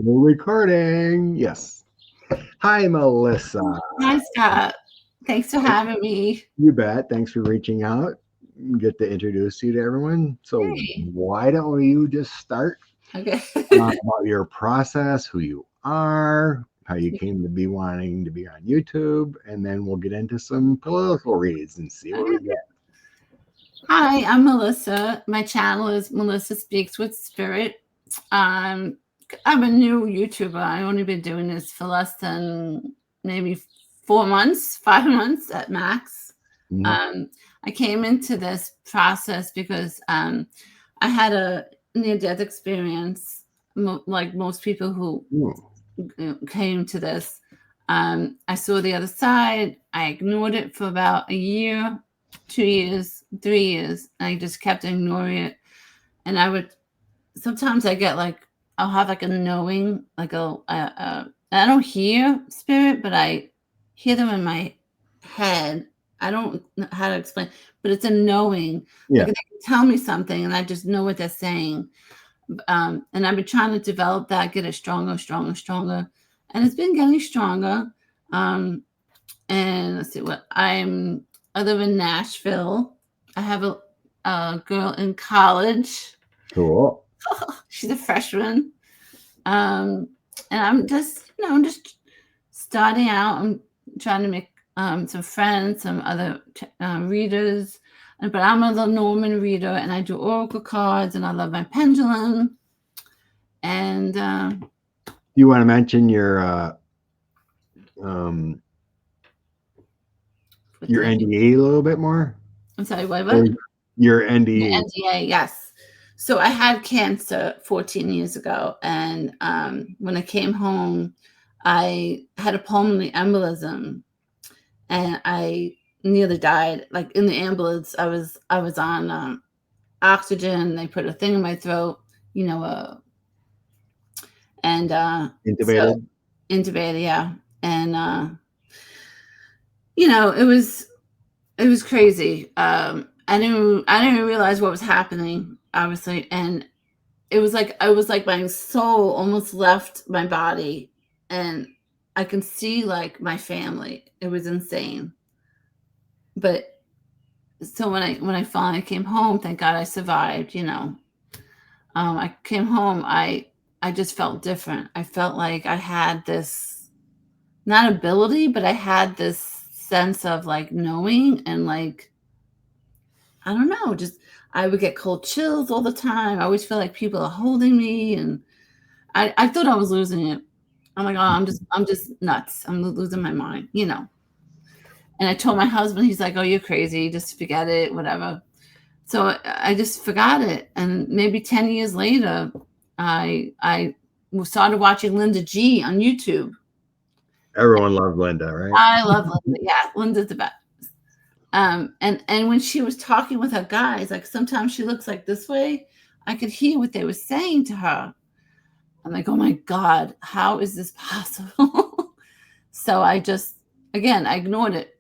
We're recording. Yes. Hi, Melissa. Hi, Scott. Thanks for having me. You bet. Thanks for reaching out. Get to introduce you to everyone. So, Hey. why don't you just start Okay. about your process, who you are, how you came to be wanting to be on YouTube, and then we'll get into some political reads and see what we get. Hi, I'm Melissa. My channel is Melissa Speaks with Spirit. I'm a new YouTuber. I've only been doing this for less than maybe 4 months, 5 months at max. I came into this process because I had a near-death experience, like most people who came to this. I saw the other side. I ignored it for about a year, 2 years, 3 years. I just kept ignoring it. And I would, sometimes I get like, I'll have like a knowing, like I don't hear spirit, but I hear them in my head. I don't know how to explain, but it's a knowing. Yeah. Like they can tell me something and I just know what they're saying. And I've been trying to develop that, get it stronger. And it's been getting stronger. And let's see what I live in Nashville. I have a girl in college. Cool. She's a freshman. And I'm just, I'm just starting out. I'm trying to make some friends, some other readers. But I'm a Lenormand reader, and I do oracle cards, and I love my pendulum. And you want to mention your NDA a little bit more? I'm sorry, what? Your NDA. NDA, yes. So I had cancer 14 years ago, and when I came home, I had a pulmonary embolism, and I nearly died. Like in the ambulance, I was on oxygen. They put a thing in my throat, and intubated. So, intubated, yeah. And it was crazy. I didn't realize what was happening, obviously, and it was like my soul almost left my body, and I can see like my family. It was insane. But so when I finally came home, thank God I survived. I came home. I just felt different. I felt like I had this, not ability, but I had this sense of like knowing, and like, I don't know, just I would get cold chills all the time. I always feel like people are holding me, and I thought I was losing it. I'm like, oh, I'm just nuts. I'm losing my mind, And I told my husband, he's like, oh, you're crazy. Just forget it, whatever. So I just forgot it. And maybe 10 years later, I started watching Linda G on YouTube. Everyone loved Linda, right? I love Linda. Yeah, Linda's the best. And when she was talking with her guys, like sometimes she looks like this way, I could hear what they were saying to her. I'm like, oh my God, how is this possible? So I just, again, I ignored it,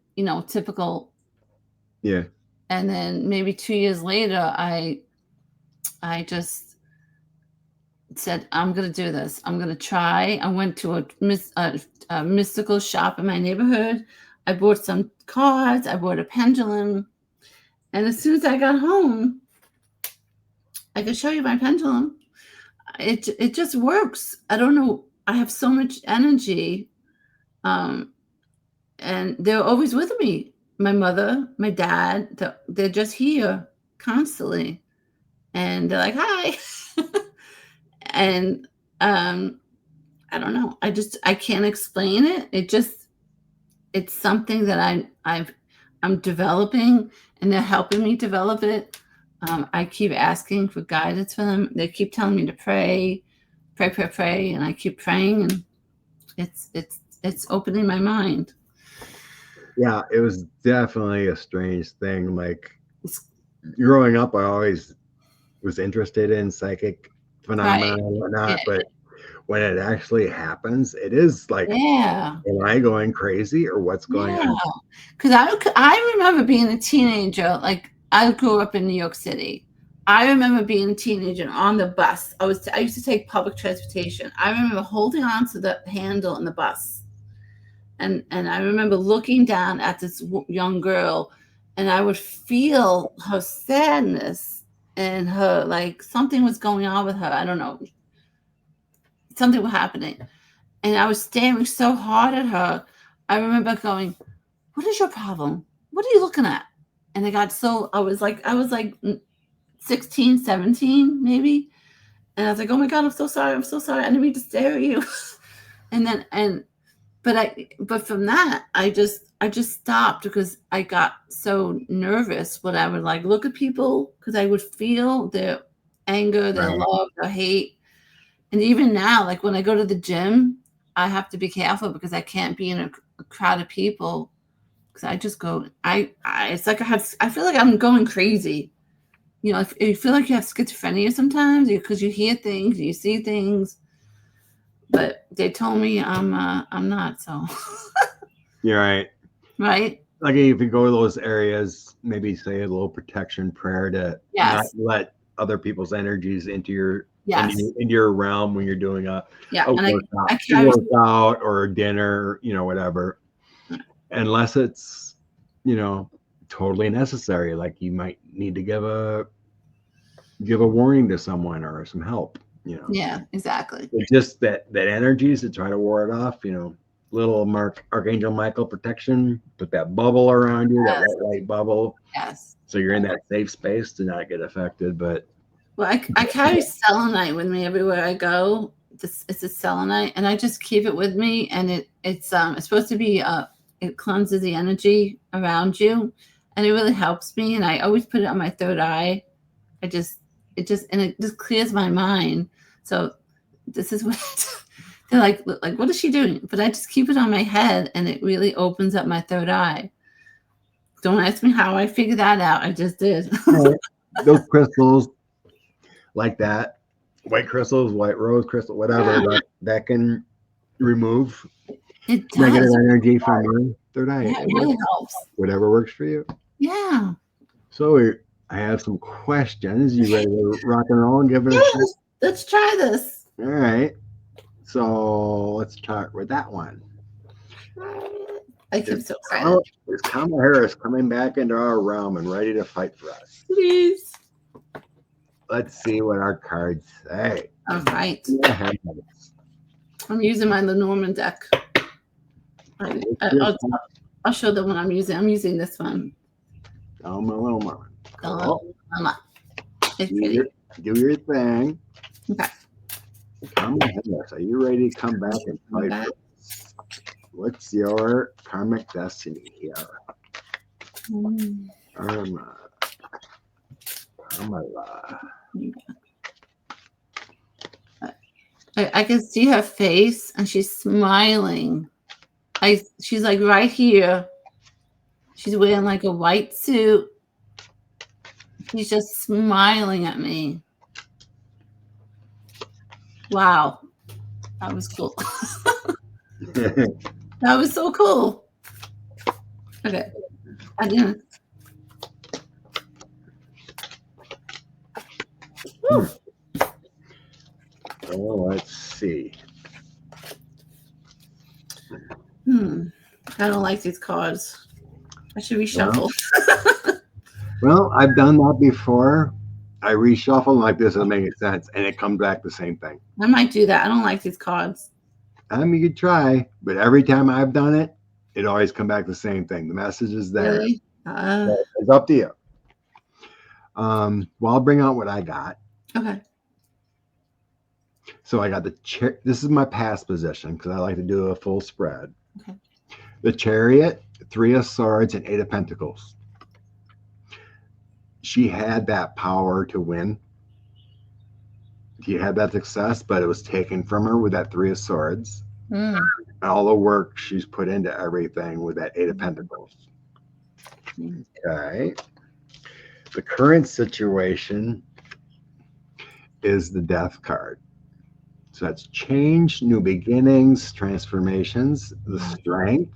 typical. Yeah. And then maybe 2 years later, I just said, I'm going to do this. I'm going to try. I went to a mystical shop in my neighborhood. I bought some cards. I bought a pendulum. And as soon as I got home, I could show you my pendulum. It just works. I don't know. I have so much energy. And they're always with me. My mother, my dad, they're just here constantly. And they're like, hi. And I don't know. I can't explain it. It's something that I'm developing, and they're helping me develop it. I keep asking for guidance for them. They keep telling me to pray, and I keep praying, and it's opening my mind. Yeah, it was definitely a strange thing. Like growing up, I always was interested in psychic phenomena and whatnot, yeah. But when it actually happens, it is like, am I going crazy or what's going on? Because I remember being a teenager. Like I grew up in New York City. I remember being a teenager on the bus. I used to take public transportation. I remember holding on to the handle in the bus. And I remember looking down at this young girl, and I would feel her sadness and her, like, something was going on with her. I don't know. Something was happening. And I was staring so hard at her. I remember going, "What is your problem? What are you looking at?" And I was like 16, 17, maybe. And I was like, "Oh my God, I'm so sorry. I'm so sorry. I didn't mean to stare at you." But from that, I just stopped, because I got so nervous when I would, like, look at people, because I would feel their anger, their love, their hate. And even now, like, when I go to the gym, I have to be careful, because I can't be in a crowd of people, because I just go, it's like I feel like I'm going crazy. You know, you feel like you have schizophrenia sometimes, because you hear things, you see things. But they told me I'm not, so. You're right. Right? Like, if you go to those areas, maybe say a little protection prayer to not let other people's energies into your into your realm when you're doing a workout or a dinner, whatever. Unless it's, totally necessary. Like, you might need to give a warning to someone or some help. Yeah, exactly. It's just that energies to try to ward it off, little Archangel Michael protection, put that bubble around you, that white light bubble. Yes. So you're in that safe space to not get affected. But I carry selenite with me everywhere I go. It's a selenite, and I just keep it with me, and it's supposed to be it cleanses the energy around you, and it really helps me. And I always put it on my third eye. It just clears my mind. So this is what they're like, what is she doing? But I just keep it on my head, and it really opens up my third eye. Don't ask me how I figured that out. I just did. Those crystals like that, white crystals, white rose crystal, whatever, that can remove negative energy from your third eye. Yeah, it really helps. Whatever works for you. Yeah. So I have some questions. You ready to rock and roll and give it a shot? Let's try this. All right. So let's start with that one. I keep so excited. Is Kamala Harris coming back into our realm and ready to fight for us? Please. Let's see what our cards say. All right. I'm using my Lenormand deck. I'll show them what I'm using. I'm using this one. It's pretty. Do your thing. Okay. Kamala Harris, are you ready to come back and fight for us? What's your karmic destiny here? Kamala. I can see her face, and she's smiling. She's like right here. She's wearing like a white suit. She's just smiling at me. Wow. That was cool. That was so cool. Okay. I didn't. Oh, let's see. I don't like these cards. I should reshuffle. Well, I've done that before. I reshuffle like this, doesn't make sense, and it comes back the same thing. I might do that. I don't like these cards. I mean, you could try, but every time I've done it, it always comes back the same thing. The message is there. Really? It's up to you. Well, I'll bring out what I got. Okay. So I got the this is my past position because I like to do a full spread. Okay. The Chariot, 3 of Swords, and 8 of Pentacles. She had that power to win. She had that success, but it was taken from her with that 3 of Swords. All the work she's put into everything with that 8 of Pentacles. Okay. The current situation is the Death card. So that's change, new beginnings, transformations, the Strength.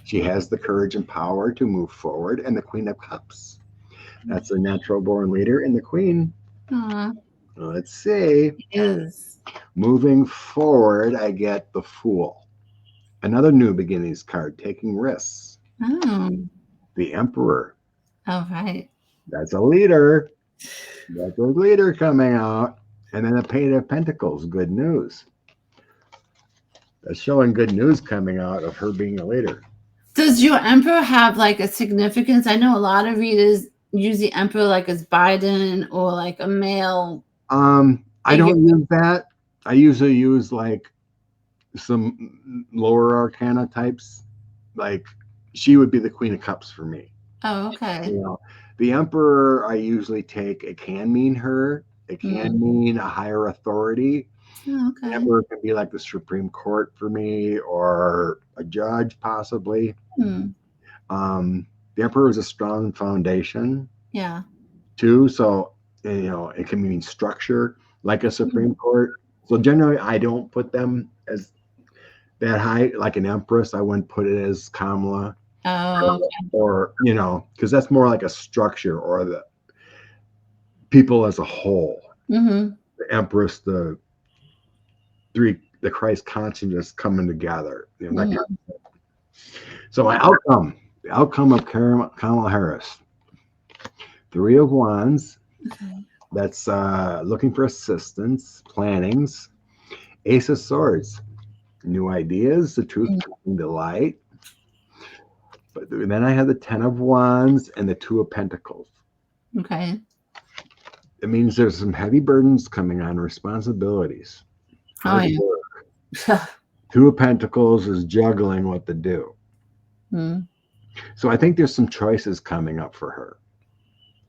She has the courage and power to move forward, and the Queen of Cups. That's a natural born leader. And the queen, Aw, let's see. is. Moving forward, I get the Fool. Another new beginnings card, taking risks. Oh, The Emperor. all right. That's a leader. That's a leader coming out. And then the Page of Pentacles, good news. That's showing good news coming out of her being a leader. Does your emperor have like a significance? I know a lot of readers use the emperor like as Biden or like a male. I don't use that. I usually use like some lower arcana types. Like she would be the Queen of Cups for me. Oh, okay. You know, the Emperor I usually take. It can mean her. It can mean a higher authority. Oh, okay. The Emperor can be like the Supreme Court for me, or a judge possibly. The Emperor is a strong foundation. Yeah. Too. So it can mean structure like a Supreme Court. So generally, I don't put them as that high. Like an Empress, I wouldn't put it as Kamala. Oh, okay. Or because that's more like a structure or the people as a whole. The Empress, the Christ consciousness coming together. That kind of thing. So the outcome of Kamala Harris. 3 of Wands. Okay. That's looking for assistance, plannings. Ace of Swords, new ideas, the truth coming to light. But then I have the 10 of Wands and the 2 of Pentacles. Okay. It means there's some heavy burdens coming on, responsibilities. Hard work. 2 of Pentacles is juggling what to do. So I think there's some choices coming up for her.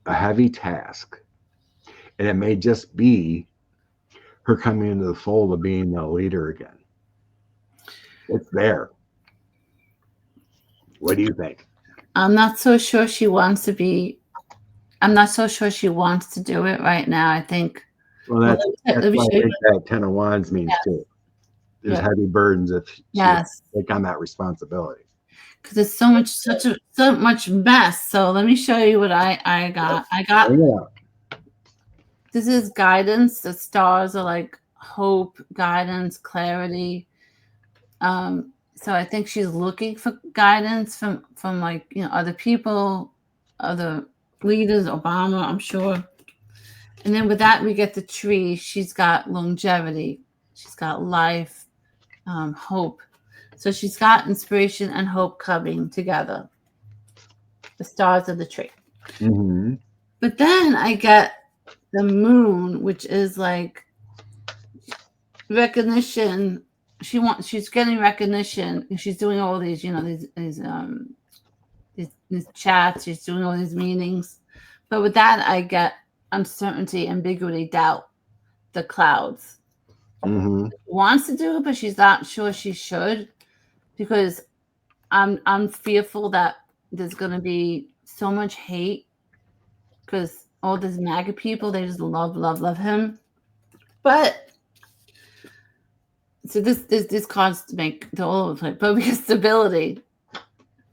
A heavy task. And it may just be her coming into the fold of being a leader again. It's there. What do you think? I'm not so sure she wants to be. I'm not so sure she wants to do it right now. I think. Well, that's what I think that 10 of Wands means too. There's heavy burdens if she take on that responsibility. Because it's so much mess. So let me show you what I got. I got. This is guidance. The stars are like hope, guidance, clarity. So I think she's looking for guidance from like other people, other leaders, Obama, I'm sure. And then with that we get the tree. She's got longevity. She's got life, hope. So she's got inspiration and hope coming together. The stars of the tree. But then I get the moon, which is like recognition. She's getting recognition. She's doing all these, these chats. She's doing all these meetings. But with that, I get uncertainty, ambiguity, doubt, the clouds. Wants to do it, but she's not sure she should, because I'm fearful that there's going to be so much hate, because all these MAGA people, they just love him. But so this cards make the all over the place. But because stability,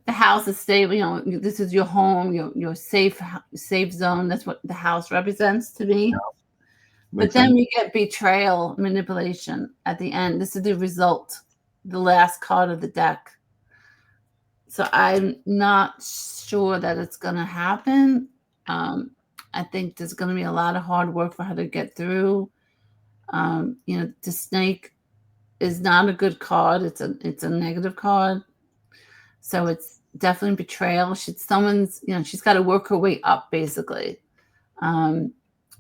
the house is stable. This is your home, your safe zone. That's what the house represents to me. But then we get betrayal, manipulation at the end. This is the result, the last card of the deck. So I'm not sure that it's going to happen. I think there's going to be a lot of hard work for her to get through. The snake is not a good card. It's a negative card. So it's definitely betrayal. She's got to work her way up, basically. And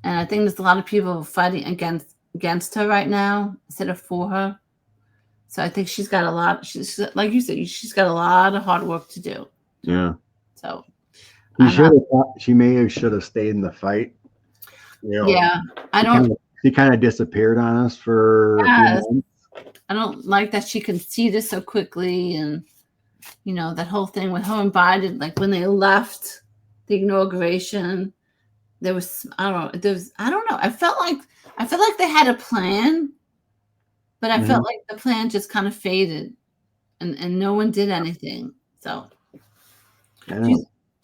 I think there's a lot of people fighting against her right now instead of for her. So I think she's got a lot. She's, like you said, she's got a lot of hard work to do. Yeah. So she should have stayed in the fight. Yeah, She kind of disappeared on us for a few months. I don't like that she conceded so quickly, and that whole thing with her and Biden. Like when they left the inauguration, there was I don't know. I felt like they had a plan, but I felt like the plan just kind of faded, and no one did anything. So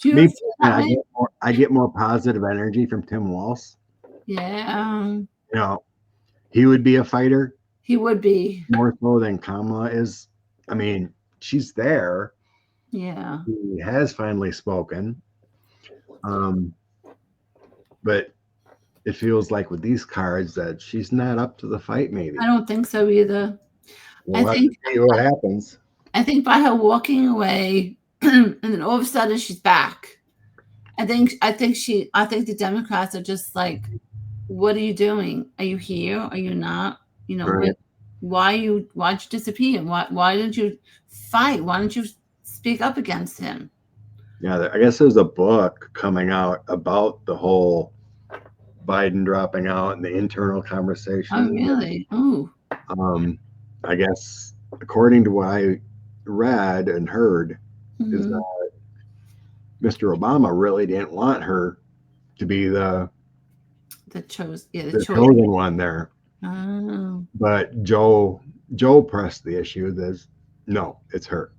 Do you Me, feel that way? I get more positive energy from Tim Walz. Yeah, You know, he would be a fighter he would be. more so than Kamala is. I mean, she's there. Yeah. He has finally spoken. But it feels like with these cards that she's not up to the fight, maybe. I don't think so either. We'll have to see what happens. I think by her walking away and then all of a sudden she's back. I think the Democrats are just like, what are you doing? Are you here? Are you not? You know, Right. why'd you disappear? Why didn't you fight? Why didn't you speak up against him? Yeah, I guess there's a book coming out about the whole Biden dropping out and the internal conversation. Oh, really? Oh. I guess according to what I read and heard, is that Mr. Obama really didn't want her to be the chosen one there. Oh. But Joe pressed the issue that no, it's her.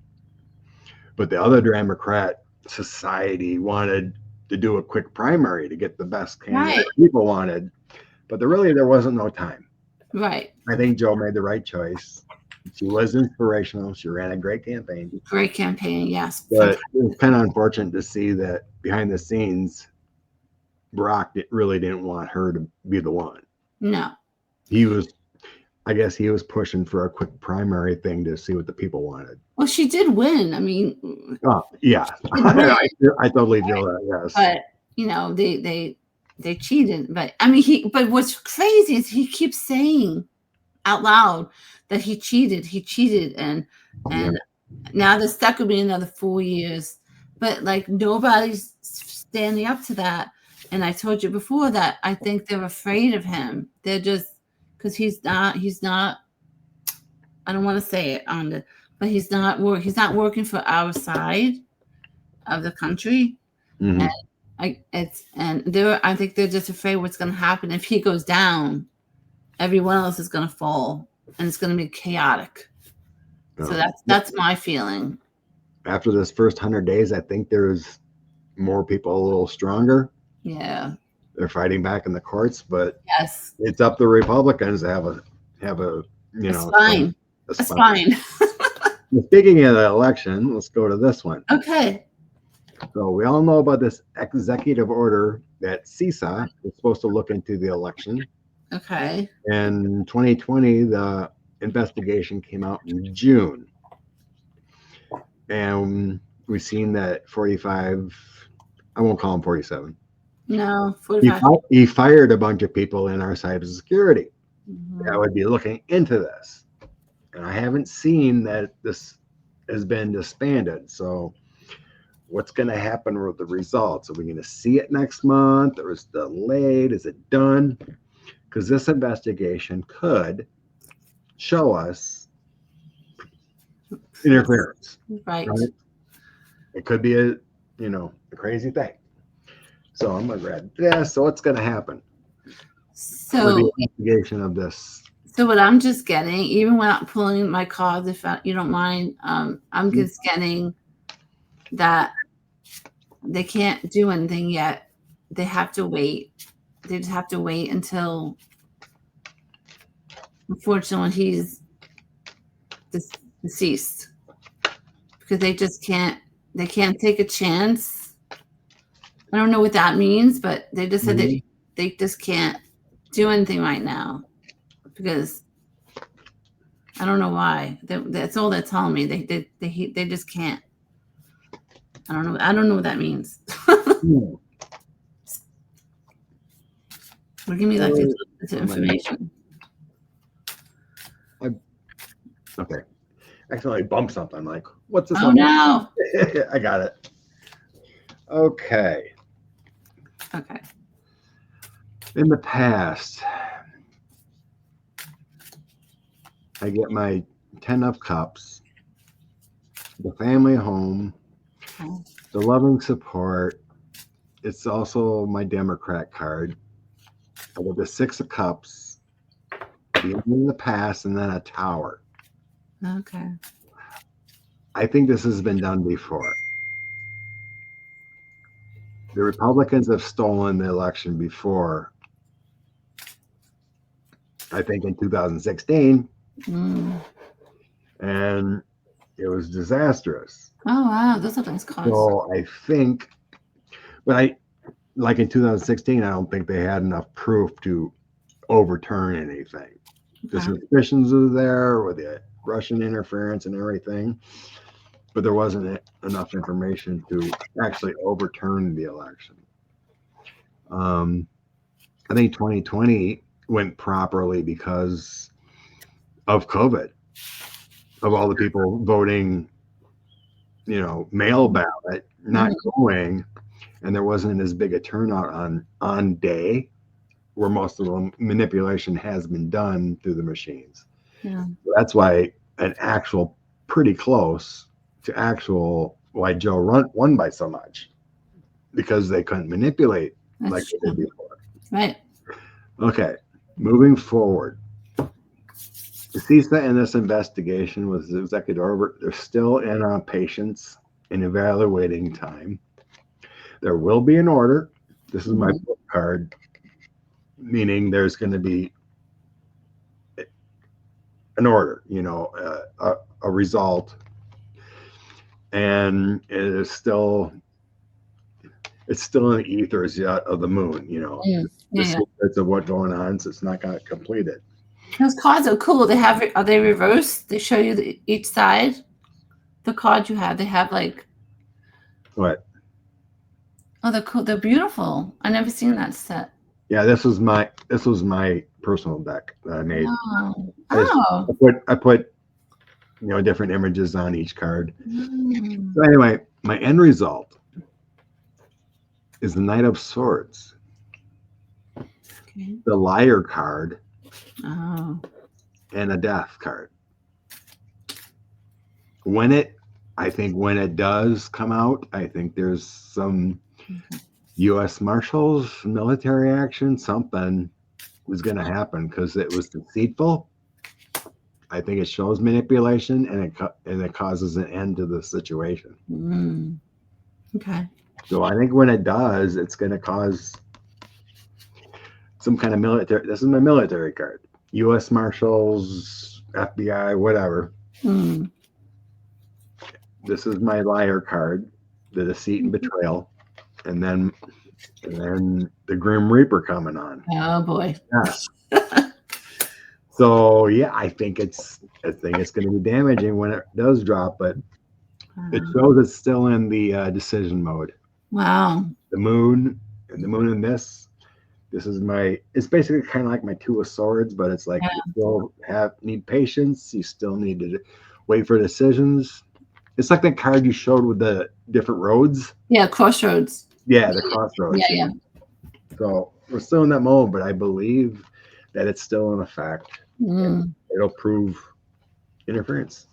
But the other Democrat society wanted to do a quick primary to get the best candidate people wanted, but there wasn't no time. Right. I think Joe made the right choice. She was inspirational. She ran a great campaign. Great campaign, yes. But it was kind of unfortunate to see that behind the scenes, Barack really didn't want her to be the one. No. I guess he was pushing for a quick primary thing to see what the people wanted. Well, she did win. I mean, yeah, I totally feel that. Yes, but you know they cheated. But I mean, but what's crazy is he keeps saying out loud that he cheated, and now there's stuck with me another 4 years. But like nobody's standing up to that. And I told you before that I think they're afraid of him. They're just because he's not. I don't want to say it on the, but he's not working for our side of the country. Mm-hmm. And I think they're just afraid what's going to happen if he goes down. Everyone else is going to fall, and it's going to be chaotic. So that's my feeling. After this first 100 days, I think there's more people a little stronger. Yeah, they're fighting back in the courts, but yes, it's up to Republicans to have a spine. A spine. Speaking of the election, let's go to this one. Okay. So we all know about this executive order that CISA is supposed to look into the election. Okay. In 2020, the investigation came out in June. And we've seen that 45, I won't call him 47. No, 45. He fired a bunch of people in our cybersecurity that would be looking into this. And I haven't seen that this has been disbanded. So what's going to happen with the results? Are we going to see it next month, or is it delayed? Is it done? Because this investigation could show us interference. Right. It could be a crazy thing. So I'm going to grab this. So what's going to happen? So the investigation of this. So what I'm just getting, even without pulling my cards, if you don't mind, I'm just getting that they can't do anything yet. They have to wait. They just have to wait until, unfortunately, he's deceased, because they just can't. They can't take a chance. I don't know what that means, but they just said they just can't do anything right now. Because I don't know why. That's all they're telling me. They just can't. I don't know. I don't know what that means. Well, give me that information. Okay. I accidentally bumped something. Like, what's this? Oh no! I got it. Okay. Okay. In the past, I get my 10 of Cups, the family home, the loving support. It's also my Democrat card. I get the 6 of Cups, the end of the past, and then a Tower. Okay. I think this has been done before. the Republicans have stolen the election before. I think in 2016, and it was disastrous. Oh wow, those are nice cards. So I think, but like in 2016, I don't think they had enough proof to overturn anything. The suspicions were there with the Russian interference and everything, but there wasn't enough information to actually overturn the election. I think 2020 went properly because of COVID, of all the people voting, mail ballot, not going, and there wasn't as big a turnout on day, where most of the manipulation has been done through the machines. Yeah. So that's why an actual pretty close to actual why Joe won by so much, because they couldn't manipulate like they did before. Right. Okay, moving forward. The CISA in this investigation was the executive order. They're still in patience and evaluating time. There will be an order. This is my book card, meaning there's going to be an order, a result, and it's still in the ethers yet of the moon, the secrets of what's going on, so it's not got completed. Those cards are cool. Are they reversed? They show you each side. The cards you have, they have like what? Oh, they're cool. They're beautiful. I never seen that set. Yeah, this was my personal deck that I made. Oh. I put different images on each card. So anyway, my end result is the Knight of Swords. Okay. The Liar card. Oh. And a Death card. When it does come out, I think there's some U.S. Marshals, military action, something was going to happen because it was deceitful. I think it shows manipulation, and it causes an end to the situation. Okay. So I think when it does, it's going to cause some kind of military. This is my military card. U.S. Marshals, FBI, whatever. This is my Liar card, the deceit and betrayal, and then the Grim Reaper coming on. Oh boy. Yeah. So yeah, I think it's going to be damaging when it does drop, but it shows it's still in the decision mode. Wow. The moon in this is it's basically kind of like my Two of Swords, but it's like you still need patience. You still need to wait for decisions. It's like that card you showed with the different roads. Yeah, crossroads. Yeah, the crossroads. Yeah. So we're still in that mode, but I believe that it's still in effect. It'll prove interference.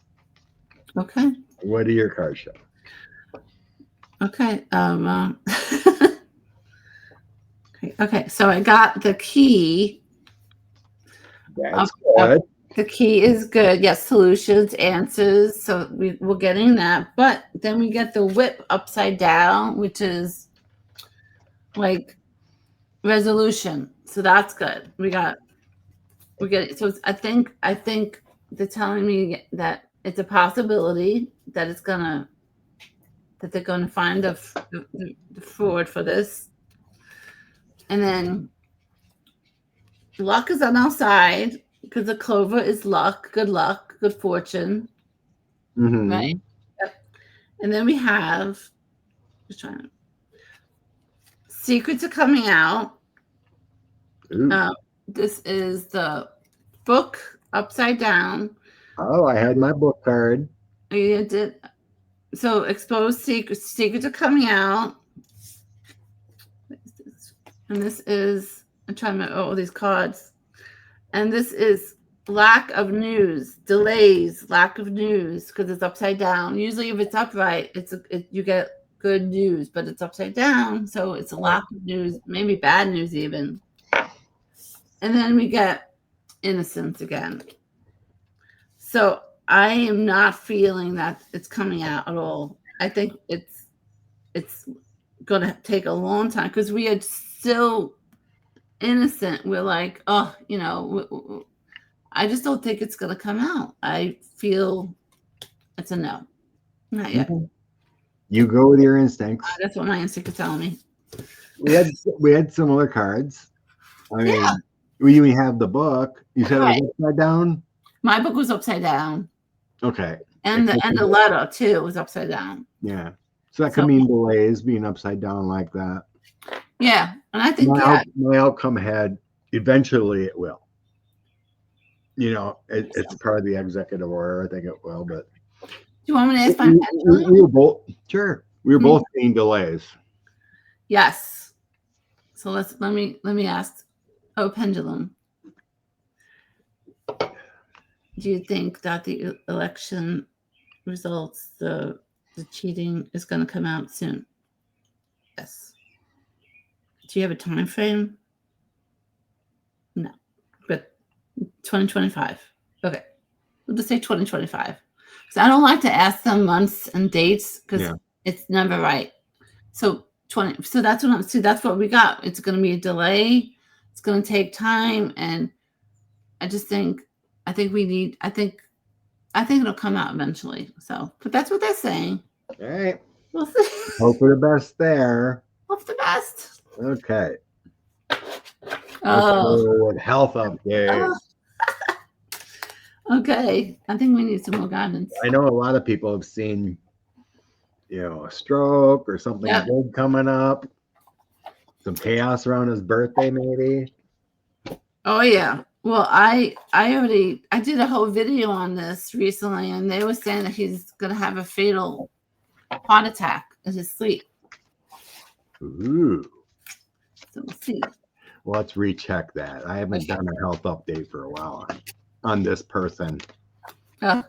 Okay. What do your cards show? Okay. Okay. So I got the key. That's good. The key is good. Yes, solutions, answers. So we're getting that. But then we get the whip upside down, which is like resolution. So that's good. We get it. So I think they're telling me that it's a possibility that they're gonna find the fraud for this. And then luck is on our side. Because the clover is luck, good fortune, right? Yep. And then we have, secrets are coming out. This is the book upside down. Oh, I had my book card. You did. So exposed secrets. Secrets are coming out. What is this? And this is, I'm trying to all these cards. And this is lack of news, delays, lack of news, because it's upside down. Usually if it's upright, you get good news, but it's upside down. So it's a lack of news, maybe bad news even. And then we get innocence again. So I am not feeling that it's coming out at all. I think it's going to take a long time because we are still innocent. We're like, oh, you know, I just don't think it's going to come out. I feel it's a no. Not yet. You go with your instincts. That's what my instinct is telling me. We had similar cards. I mean, we have the book. You said it was upside down? My book was upside down. Okay. And the letter too was upside down. Yeah. So that could mean delays being upside down like that. Yeah. And I think my outcome had eventually it will. You know, it's part of the executive order. I think it will, but do you want me to ask my pendulum? We were both we were both seeing delays. Yes. So let me ask. Oh, pendulum. Do you think that the election results, the cheating is going to come out soon? Yes. Do you have a time frame? No. But 2025. Okay. We'll just say 2025. Because I don't like to ask them months and dates because it's never right. So that's what we got. It's going to be a delay. It's going to take time, and I think it'll come out eventually. So, but that's what they're saying. All right. We'll see. Hope for the best there. Hope the best. Okay. Oh. Health update. Okay. I think we need some more guidance. I know a lot of people have seen, you know, a stroke or something big coming up. Some chaos around his birthday, maybe. Oh yeah. Well, I did a whole video on this recently, and they were saying that he's gonna have a fatal heart attack in his sleep. Ooh. So we'll see. Well, let's recheck that. I haven't done a health update for a while on this person. Okay.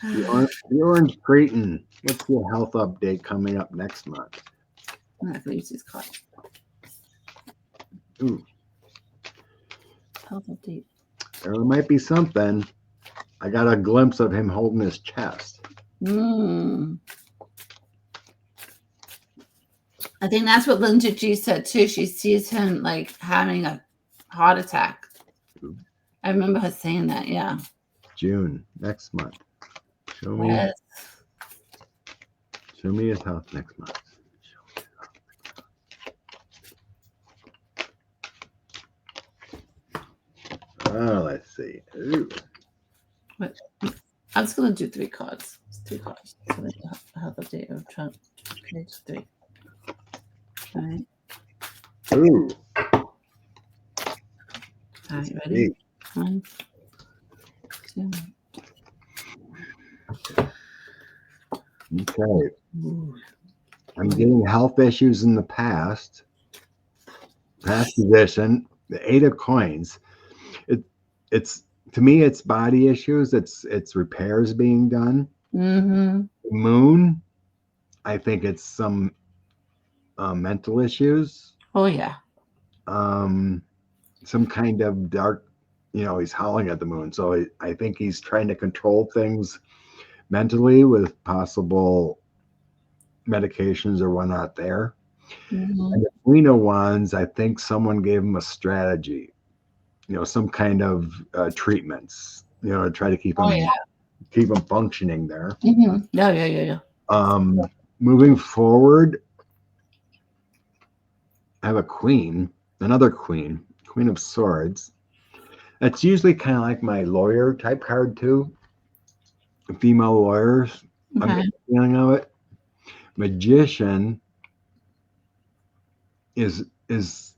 The Orange Cretin. What's your health update coming up next month? I'm not gonna use these cards. Ooh. Health update. There might be something. I got a glimpse of him holding his chest. I think that's what Linda G said too. She sees him like having a heart attack. Ooh. I remember her saying that. Yeah. June next month. Show me. Yes. Show me his health next month. Oh, let's see. Ooh. What? I'm just gonna do 3 cards. It's 3 cards. So the health update of Trump. Page 3. All right. Ooh. All right, ready? 1, 2. Okay. Ooh. I'm getting health issues in the past position. The 8 of coins. It's to me, it's body issues. It's repairs being done. Moon. I think it's some mental issues. Oh yeah. Some kind of dark. You know, he's howling at the moon. So I think he's trying to control things mentally with possible medications or whatnot there. And the Reno ones, I think someone gave him a strategy, you know, some kind of treatments, you know, to try to keep him functioning there. Yeah. Moving forward, I have a queen, another queen of swords. That's usually kind of like my lawyer type card too. Female lawyers. I'm getting the feeling of it. Magician is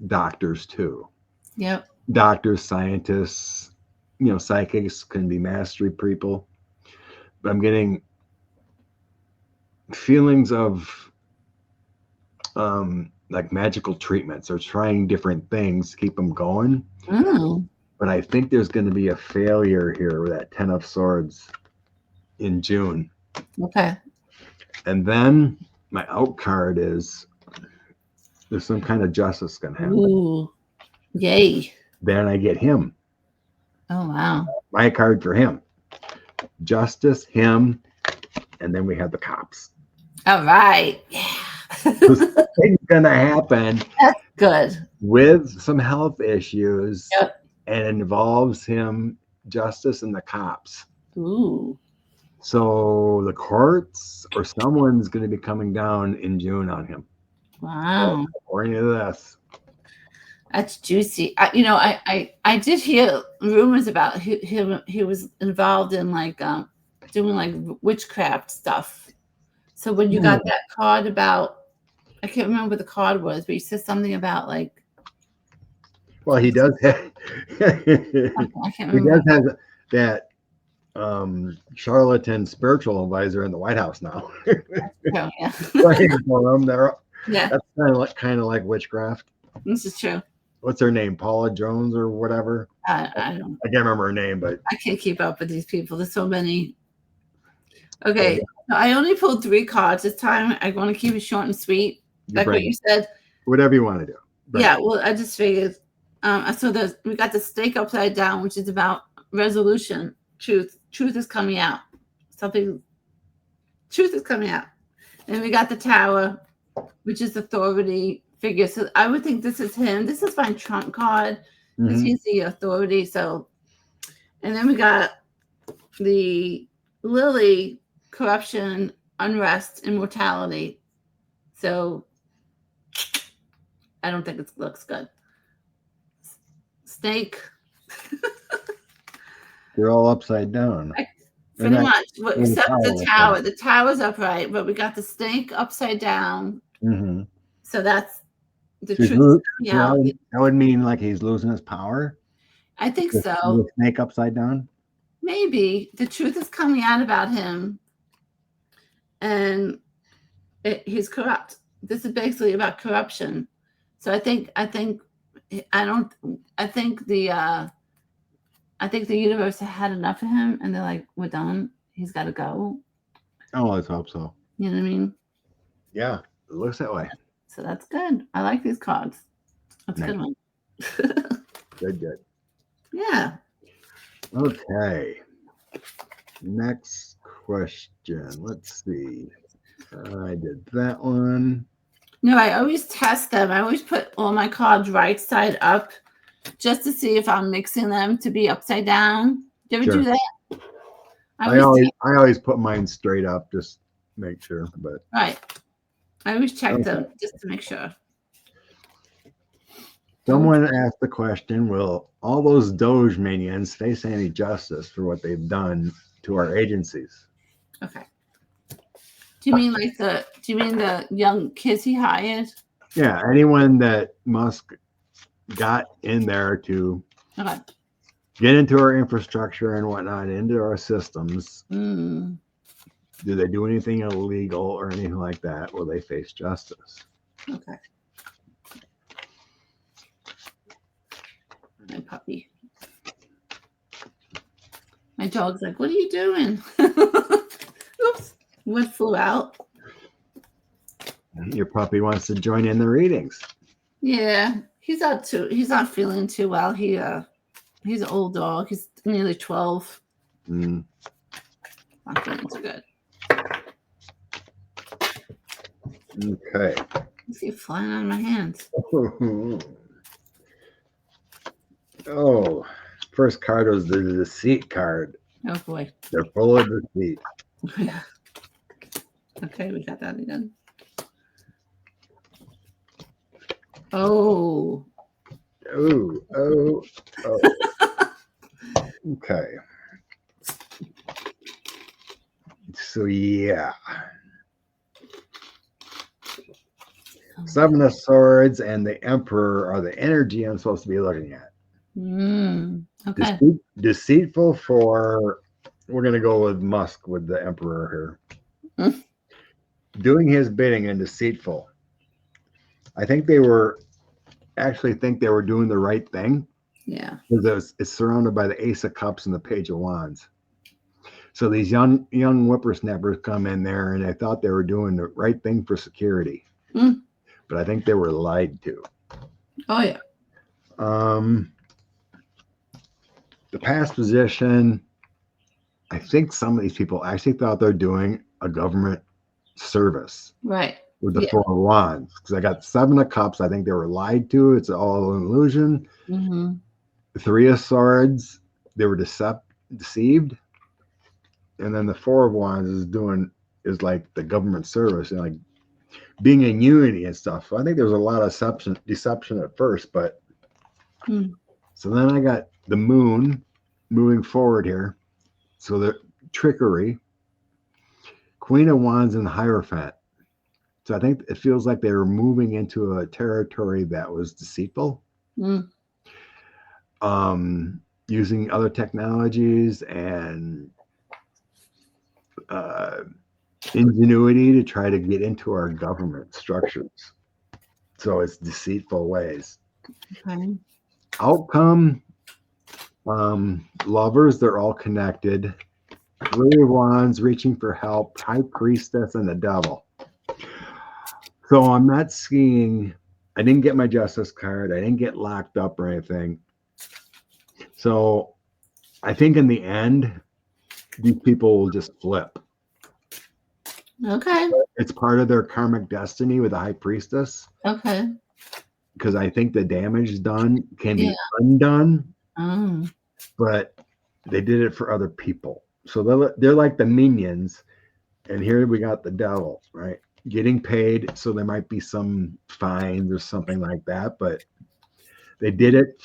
doctors too. Yep. Doctors, scientists, you know, psychics can be mastery people. But I'm getting feelings of like magical treatments or trying different things to keep them going. But I think there's going to be a failure here with that 10 of Swords in June. Okay. And then my out card is there's some kind of justice going to happen. Ooh. Yay. Then I get him. Oh, wow. My card for him. Justice, him, and then we have the cops. All right. Yeah. Something's gonna happen That's good. with some health issues, Yep. and it involves him, justice, and the cops. Ooh. So the courts or someone's going to be coming down in June on him. Wow. According to this. That's juicy. I did hear rumors about him. He was involved in like doing like witchcraft stuff. So when you got that card about, I can't remember what the card was, but you said something about like. Well, he does have. I can't remember. He does have that charlatan spiritual advisor in the White House now. Oh, yeah. For him. Yeah. That's kind of like witchcraft. This is true. What's her name? Paula Jones or whatever? I can't remember her name, but I can't keep up with these people. There's so many. Okay. So I only pulled 3 cards this time. I want to keep it short and sweet. Like what you said. Whatever you want to do. Yeah. Well, I just figured. So we got the stake upside down, which is about resolution, truth. Truth is coming out. Truth is coming out. And we got the tower, which is authority figure. So I would think this is him. This is my trump card because he's the authority. So, and then we got the lily, corruption, unrest, immortality. So I don't think it looks good. Snake. They're all upside down. Pretty much, except the tower. The tower's upright, but we got the snake upside down. Mm-hmm. So that's the truth. That would mean like he's losing his power. I think so. The snake upside down. Maybe the truth is coming out about him, and he's corrupt. This is basically about corruption. So I think the universe had enough of him, and they're like, "We're done. He's got to go." Oh, let's hope so. You know what I mean? Yeah, it looks that way. So that's good. I like these cards. That's a good one. Good. Yeah. Okay. Next question. Let's see. I did that one. No, I always test them. I always put all my cards right side up just to see if I'm mixing them to be upside down. Do you ever do that? I always put mine straight up, just make sure. But right. I always check them just to make sure. Someone asked the question, will all those Doge minions face any justice for what they've done to our agencies? Okay. Do you mean the young kids he hired? Yeah, anyone that Musk got in there to get into our infrastructure and whatnot, into our systems. Do they do anything illegal or anything like that? Will they face justice? Okay. My puppy. My dog's like, what are you doing? Oops. What flew out? Your puppy wants to join in the readings. Yeah. He's not feeling too well. He's an old dog. He's nearly 12. Not feeling too good. Okay. I see it flying out of my hands. Oh, first card was the deceit card. Oh boy. They're full of deceit. Yeah. Okay, we got that again. Oh. Oh. Okay. So yeah. Seven of Swords and the Emperor are the energy I'm supposed to be looking at. Okay. Deceitful for, we're going to go with Musk with the Emperor here. Doing his bidding and deceitful. I think they were doing the right thing. Yeah. Because it's surrounded by the Ace of Cups and the Page of Wands. So these young whippersnappers come in there and they thought they were doing the right thing for security. But I think they were lied to. Oh, yeah. The past position, I think some of these people actually thought they're doing a government service. Right. With the Four of Wands, because I got 7 of Cups. I think they were lied to. It's all an illusion. Mm-hmm. 3 of Swords, they were deceived. And then the 4 of Wands is like the government service and like being in unity and stuff. So I think there was a lot of deception at first, but so then I got the Moon moving forward here. So the trickery, Queen of Wands and the Hierophant. So I think it feels like they were moving into a territory that was deceitful. Using other technologies and ingenuity to try to get into our government structures. So it's deceitful ways. Okay. Outcome, lovers, they're all connected. 3 of Wands, reaching for help, High Priestess, and the Devil. So I'm not seeing, I didn't get my Justice card. I didn't get locked up or anything. So I think in the end, these people will just flip. Okay. It's part of their karmic destiny with the High Priestess. Okay. Because I think the damage done can be undone. But they did it for other people. So they're like the minions. And here we got the Devil, right? Getting paid. So there might be some fines or something like that. But they did it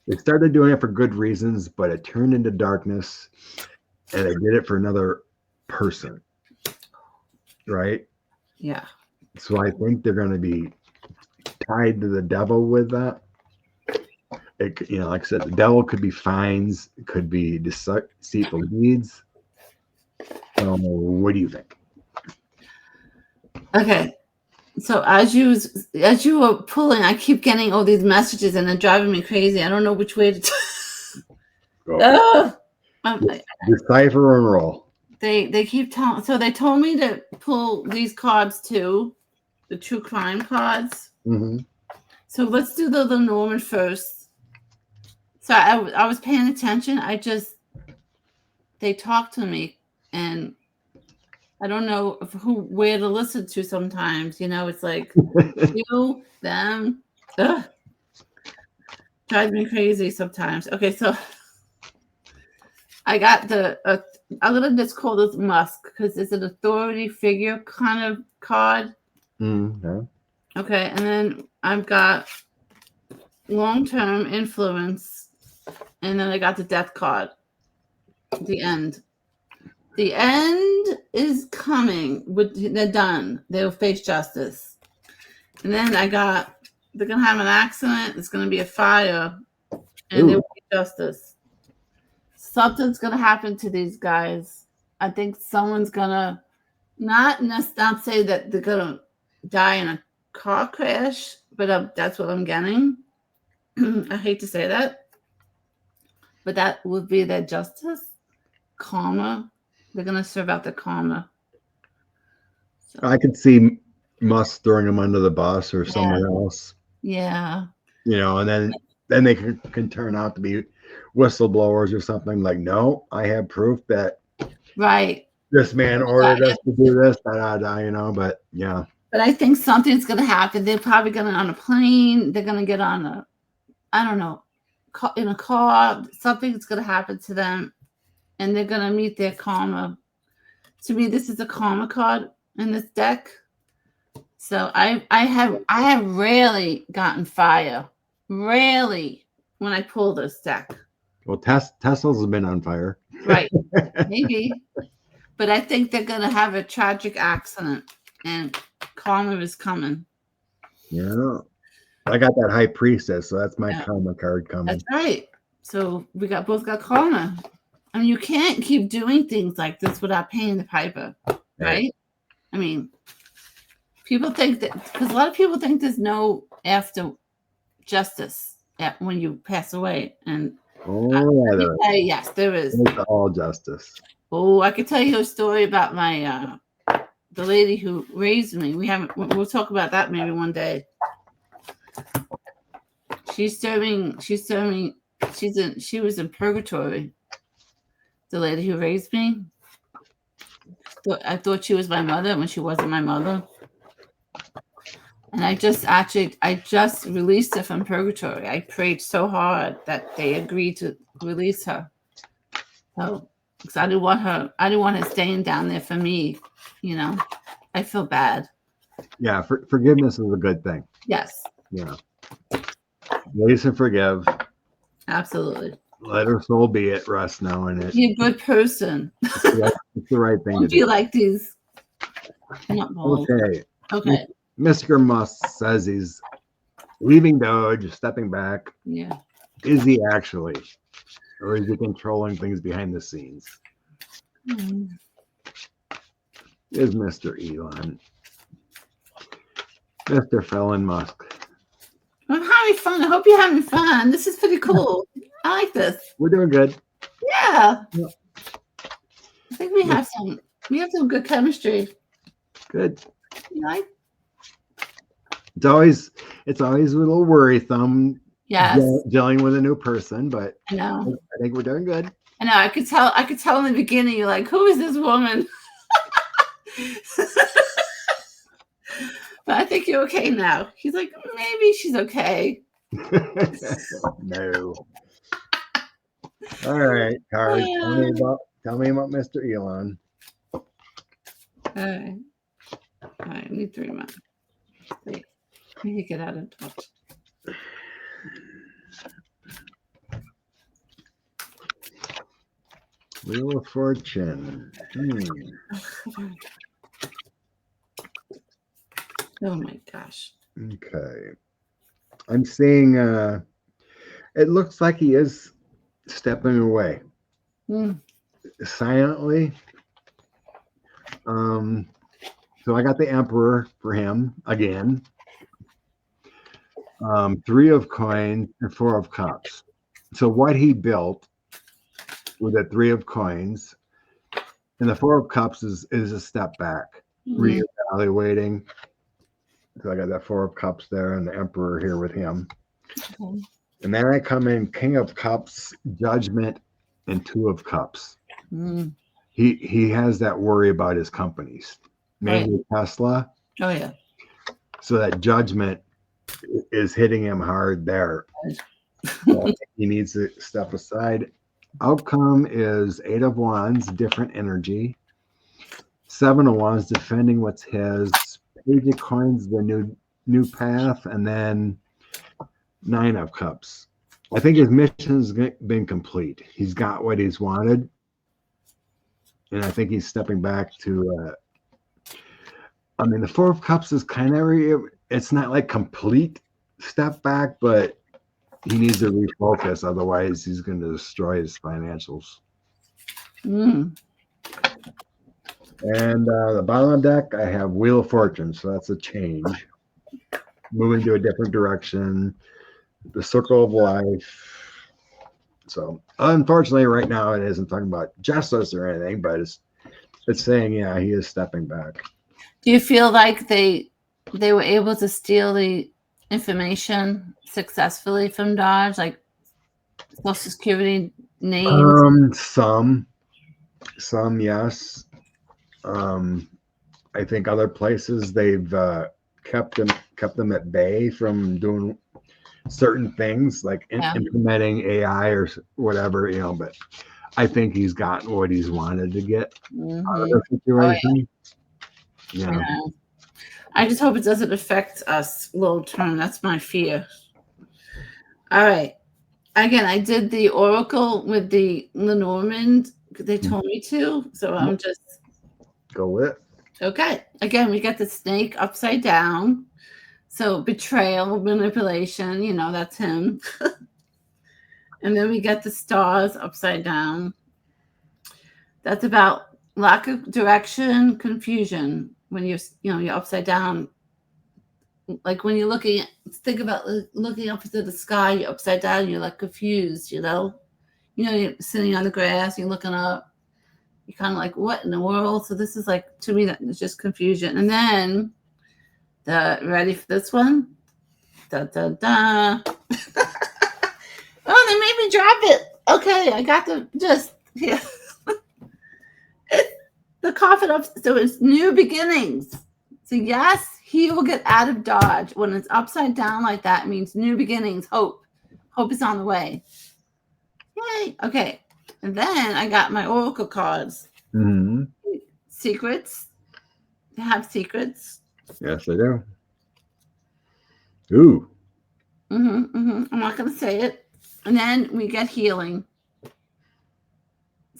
they started doing it for good reasons, but it turned into darkness. And they did it for another person. Right? Yeah. So I think they're going to be tied to the Devil with that. It, like I said, the Devil could be fines, it could be deceitful deeds. What do you think? Okay. So as you were pulling, I keep getting all these messages and they're driving me crazy. I don't know which way to Decipher and roll. They keep telling, so they told me to pull these cards too, the true crime cards. So let's do the Lenormand first. So I was paying attention. They talked to me and I don't know where to listen to sometimes. It's like you, them, drives me crazy sometimes. Okay, so I got I'm gonna just call this Musk because it's an authority figure kind of card. Okay, and then I've got long-term influence, and then I got the Death card. The end. The end is coming. They're done. They'll face justice. And then they're gonna have an accident. It's gonna be a fire, and there will be justice. Something's gonna happen to these guys. I think someone's gonna not say that they're gonna die in a car crash, but that's what I'm getting. I hate to say that, but that would be their justice, karma. They're gonna serve out the karma. So. I could see Musk throwing them under the bus or someone else. Yeah. And then they can turn out to be whistleblowers or something like, no, I have proof that this man ordered us to do this, but yeah. But I think something's going to happen. They're probably going to on a plane. They're going to get on in a car. Something's going to happen to them and they're going to meet their karma. To me, this is a karma card in this deck. So I have rarely gotten fire. Rarely when I pull this deck. Well, Tesla's been on fire. Right. Maybe. But I think they're going to have a tragic accident and karma is coming. Yeah. I got that High Priestess, so that's my karma card coming. That's right. So we both got karma. I mean, you can't keep doing things like this without paying the piper, right? I mean, people think that, because a lot of people think there's no after justice when you pass away. And yes, there is. It's all justice. Oh, I could tell you a story about my the lady who raised me. We'll talk about that maybe one day. She was in purgatory. The lady who raised me. I thought she was my mother when she wasn't my mother. And I just released her from purgatory. I prayed so hard that they agreed to release her. So, because I didn't want her staying down there for me. I feel bad. Yeah, forgiveness is a good thing. Yes. Yeah. Release and forgive. Absolutely. Let her soul be at rest now in it. Be a good person. It's the right thing Don't to do. like these. Okay. Okay. Mr. Musk says he's leaving Doge, stepping back. Yeah. Is he actually? Or is he controlling things behind the scenes? Is Mr. Elon. Mr. Felon Musk. I'm having fun. I hope you're having fun. This is pretty cool. I like this. We're doing good. Yeah. I think we have some good chemistry. Good. You like? It's always a little worrisome. Yes. Dealing with a new person, but I know. I think we're doing good. I know. I could tell in the beginning. You're like, who is this woman? But I think you're okay now. He's like, maybe she's okay. No. All right, Carl. Tell me about Mr. Elon. All right. I need 3 minutes. Wait. Let me get out of touch. Wheel of Fortune. Oh my gosh. Okay. I'm seeing it looks like he is stepping away. Silently. So I got the Emperor for him again. 3 of coins and 4 of cups. So what he built with the 3 of coins and the 4 of cups is a step back, reevaluating. So I got that 4 of cups there and the Emperor here with him. Okay. And then I come in King of Cups, Judgment, and 2 of Cups. He has that worry about his companies, mainly Tesla. Oh yeah. So that Judgment is hitting him hard there. So he needs to step aside. Outcome is 8 of Wands, different energy. 7 of Wands, defending what's his. Page of Coins, the new path, and then 9 of Cups. I think his mission's been complete. He's got what he's wanted, and I think he's stepping back to. The 4 of Cups is kind of it's not like complete step back, but he needs to refocus. Otherwise, he's going to destroy his financials. And the bottom of the deck, I have Wheel of Fortune, so that's a change. Moving to a different direction. The Circle of Life. So, unfortunately, right now, it isn't talking about justice or anything, but it's saying, yeah, he is stepping back. Do you feel like they were able to steal the information successfully from Dodge, like Social Security names? Some, yes. I think other places they've kept them at bay from doing certain things, like implementing AI or whatever, But I think he's gotten what he's wanted to get out of the situation. Yeah. I just hope it doesn't affect us long term. That's my fear. All right. Again, I did the Oracle with the Lenormand. They told me to, so I'm just go with. Okay. Again, we got the snake upside down. So betrayal, manipulation, that's him. And then we got the stars upside down. That's about lack of direction, confusion. When you're upside down. Like when you're think about looking up into the sky, you're upside down, you're like confused, you're sitting on the grass, you're looking up. You're kind of like, what in the world? So this is like, to me, that is just confusion. And then, ready for this one? Da, da, da. Oh, they made me drop it. Okay, I got the, The coffin up. So it's new beginnings. So yes, he will get out of Dodge. When it's upside down like that, it means new beginnings, hope. Hope is on the way. Yay. Okay. And then I got my oracle cards. Mm-hmm. Secrets. They have secrets. Yes, they do. Ooh. I'm not going to say it. And then we get healing.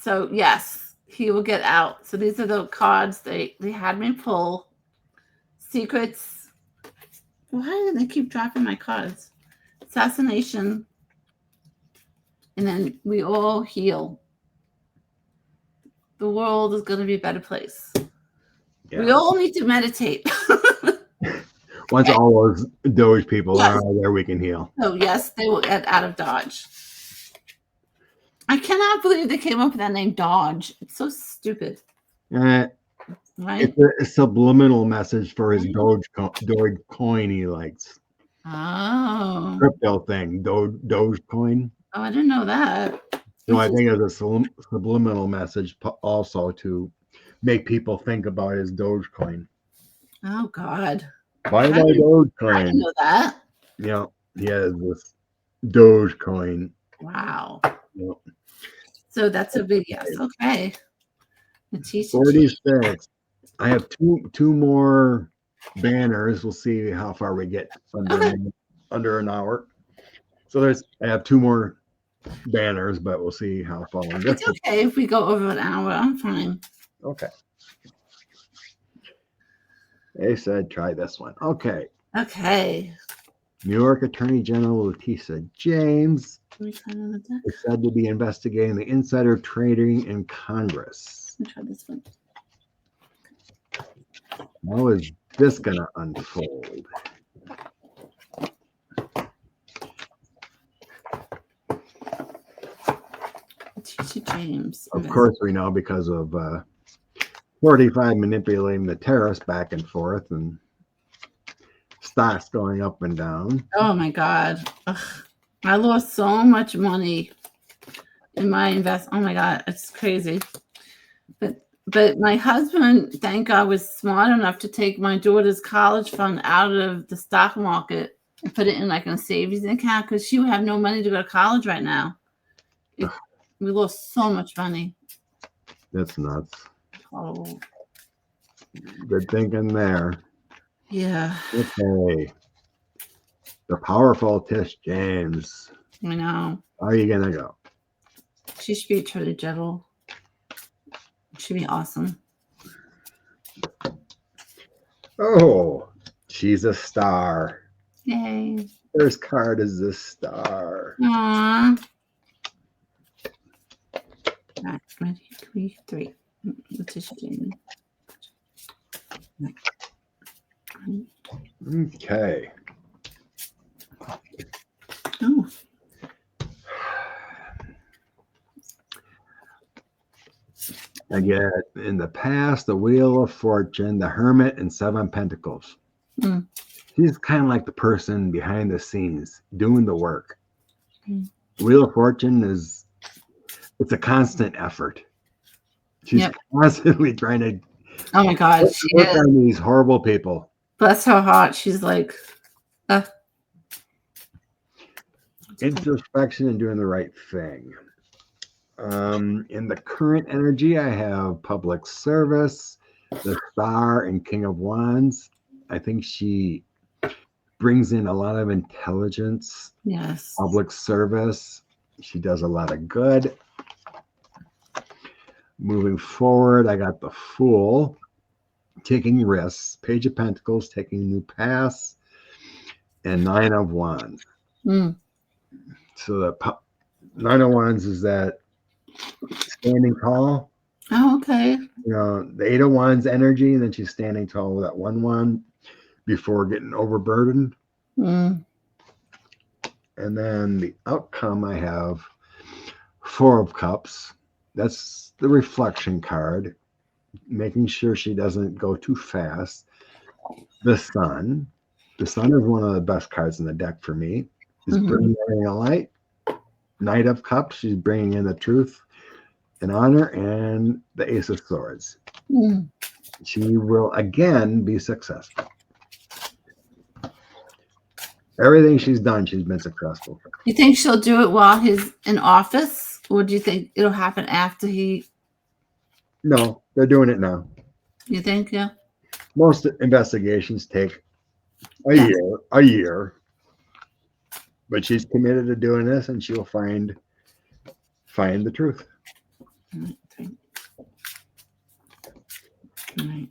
So yes, he will get out. So these are the cards they had me pull. Secrets. Why do they keep dropping my cards? Assassination. And then we all heal. The world is going to be a better place. Yeah. We all need to meditate. Once all those Doge people are out there, we can heal. Oh, yes, they will get out of Dodge. I cannot believe they came up with that name, Dodge. It's so stupid. Right? It's a subliminal message for his Doge coin he likes. Oh. Crypto thing, Doge coin. Oh, I didn't know that. So I think it's a subliminal message also to make people think about his Doge coin. Oh, God. Buy my Doge coin. I didn't know that. Yeah, he has this Doge coin. Wow. Yep. So that's a big yes. Okay. 46. I have two more banners. We'll see how far we get under an hour. So I have two more banners, but we'll see how far we get. It's okay if we go over an hour. I'm fine. Okay. They said try this one. Okay. Okay. New York Attorney General Letitia James is said to be investigating the insider trading in Congress. Let me try this one. How is this going to unfold? Letitia James. Of course, we know because of 45 manipulating the tariffs back and forth and stocks going up and down. Oh my God. Ugh. I lost so much money in my invest. Oh my God, it's crazy. But my husband, thank God, was smart enough to take my daughter's college fund out of the stock market and put it in like a savings account because she would have no money to go to college right now. We lost so much money. That's nuts. Oh. Good thinking there. Yeah. Okay. The powerful Tish James. I know. How are you going to go? She should be Attorney General. Should be awesome. Oh, she's a star. Yay. First card is the star. Aww. Right, ready? 3. Letitia James. Okay. Oh. I get in the past the Wheel of Fortune, the Hermit, and 7 Pentacles. She's kind of like the person behind the scenes doing the work. Wheel of Fortune it's a constant effort. She's constantly trying to oh my God, work on these horrible people. Bless her heart. She's like introspection and doing the right thing. In the current energy, I have public service, the Star, and King of Wands. I think she brings in a lot of intelligence. Yes. Public service. She does a lot of good. Moving forward, I got the Fool, taking risks. Page of Pentacles, taking new paths, and 9 of Wands. So the 9 of Wands is that standing tall. Oh, okay. You know, the 8 of Wands energy, and then she's standing tall with that 1 wand before getting overburdened. And then the outcome, I have 4 of Cups. That's the reflection card, making sure she doesn't go too fast. The Sun. The Sun is one of the best cards in the deck for me. She's bringing in a light. Knight of Cups. She's bringing in the truth and honor, and the Ace of Swords. Mm. She will again be successful. Everything she's done, she's been successful. You think she'll do it while he's in office, or do you think it'll happen after he? No, they're doing it now. You think, yeah? Most investigations take a year, but she's committed to doing this, and she'll find the truth. Right.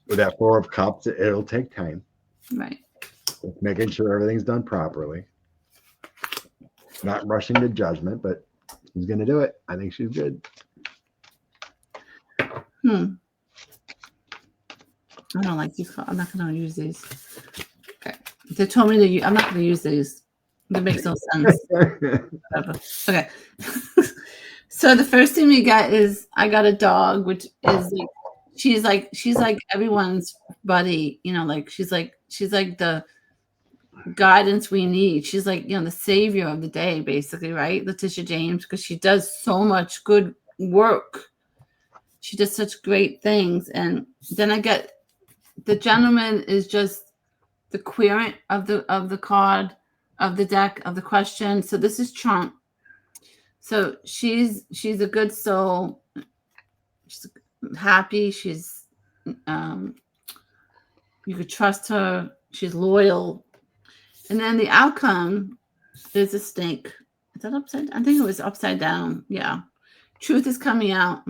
With that Four of Cups, it'll take time. Right. With making sure everything's done properly. Not rushing to judgment, but she's going to do it. I think she's good. I don't like these. I'm not going to use these. Okay. They told me to. I'm not going to use these. That makes no sense. Okay. So the first thing we got is I got a dog, which is like she's like everyone's buddy. You know, like she's like the guidance we need. She's like, you know, the savior of the day, basically, right? Letitia James, because she does so much good work. She does such great things. And then I get the gentleman is just the querent of the card, of the deck, of the question. So this is Trump. So she's a good soul. She's happy. She's you could trust her. She's loyal. And then the outcome is a snake. Is that upside down? I think it was upside down. Yeah. Truth is coming out.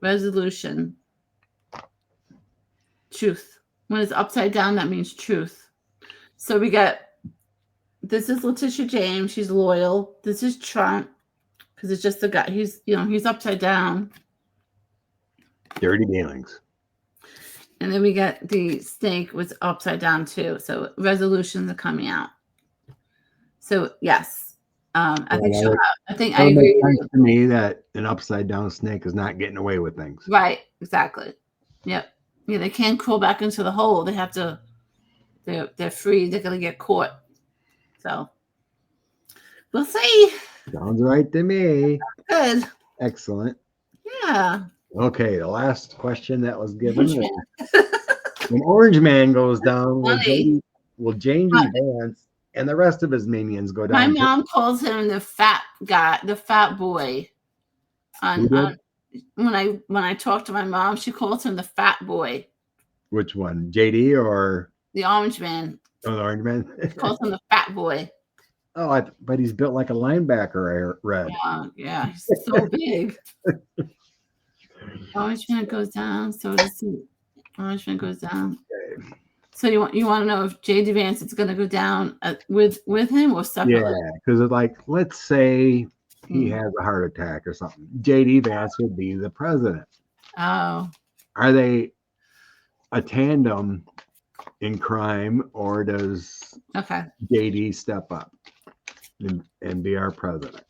Resolution. Truth. When it's upside down, that means truth. So we get, this is Letitia James. She's loyal. This is Trump. Because it's just the guy. He's upside down. Dirty dealings. And then we get the snake was upside down too. So resolutions are coming out. So yes, I think she'll have. I think I agree. It makes to me that an upside down snake is not getting away with things. Right. Exactly. Yep. Yeah. They can't crawl back into the hole. They have to. They're free. They're gonna get caught. So we'll see. Sounds right to me. Good. Excellent. Yeah. Okay. The last question that was given. When Orange Man goes down, will Jane Vance and the rest of his minions go down? My mom calls him the fat guy, the fat boy. When I talk to my mom, she calls him the fat boy. Which one, JD or the Orange Man? Oh, the Orange Man. She calls him the fat boy. Oh, but he's built like a linebacker. I read. Yeah, he's so big. Orange Man goes down. So does he. Orange Man goes down. Okay. So you want to know if JD Vance is going to go down with him or separately? Yeah, because like let's say he has a heart attack or something. JD Vance would be the president. Oh. Are they a tandem in crime, or does JD step up and be our president?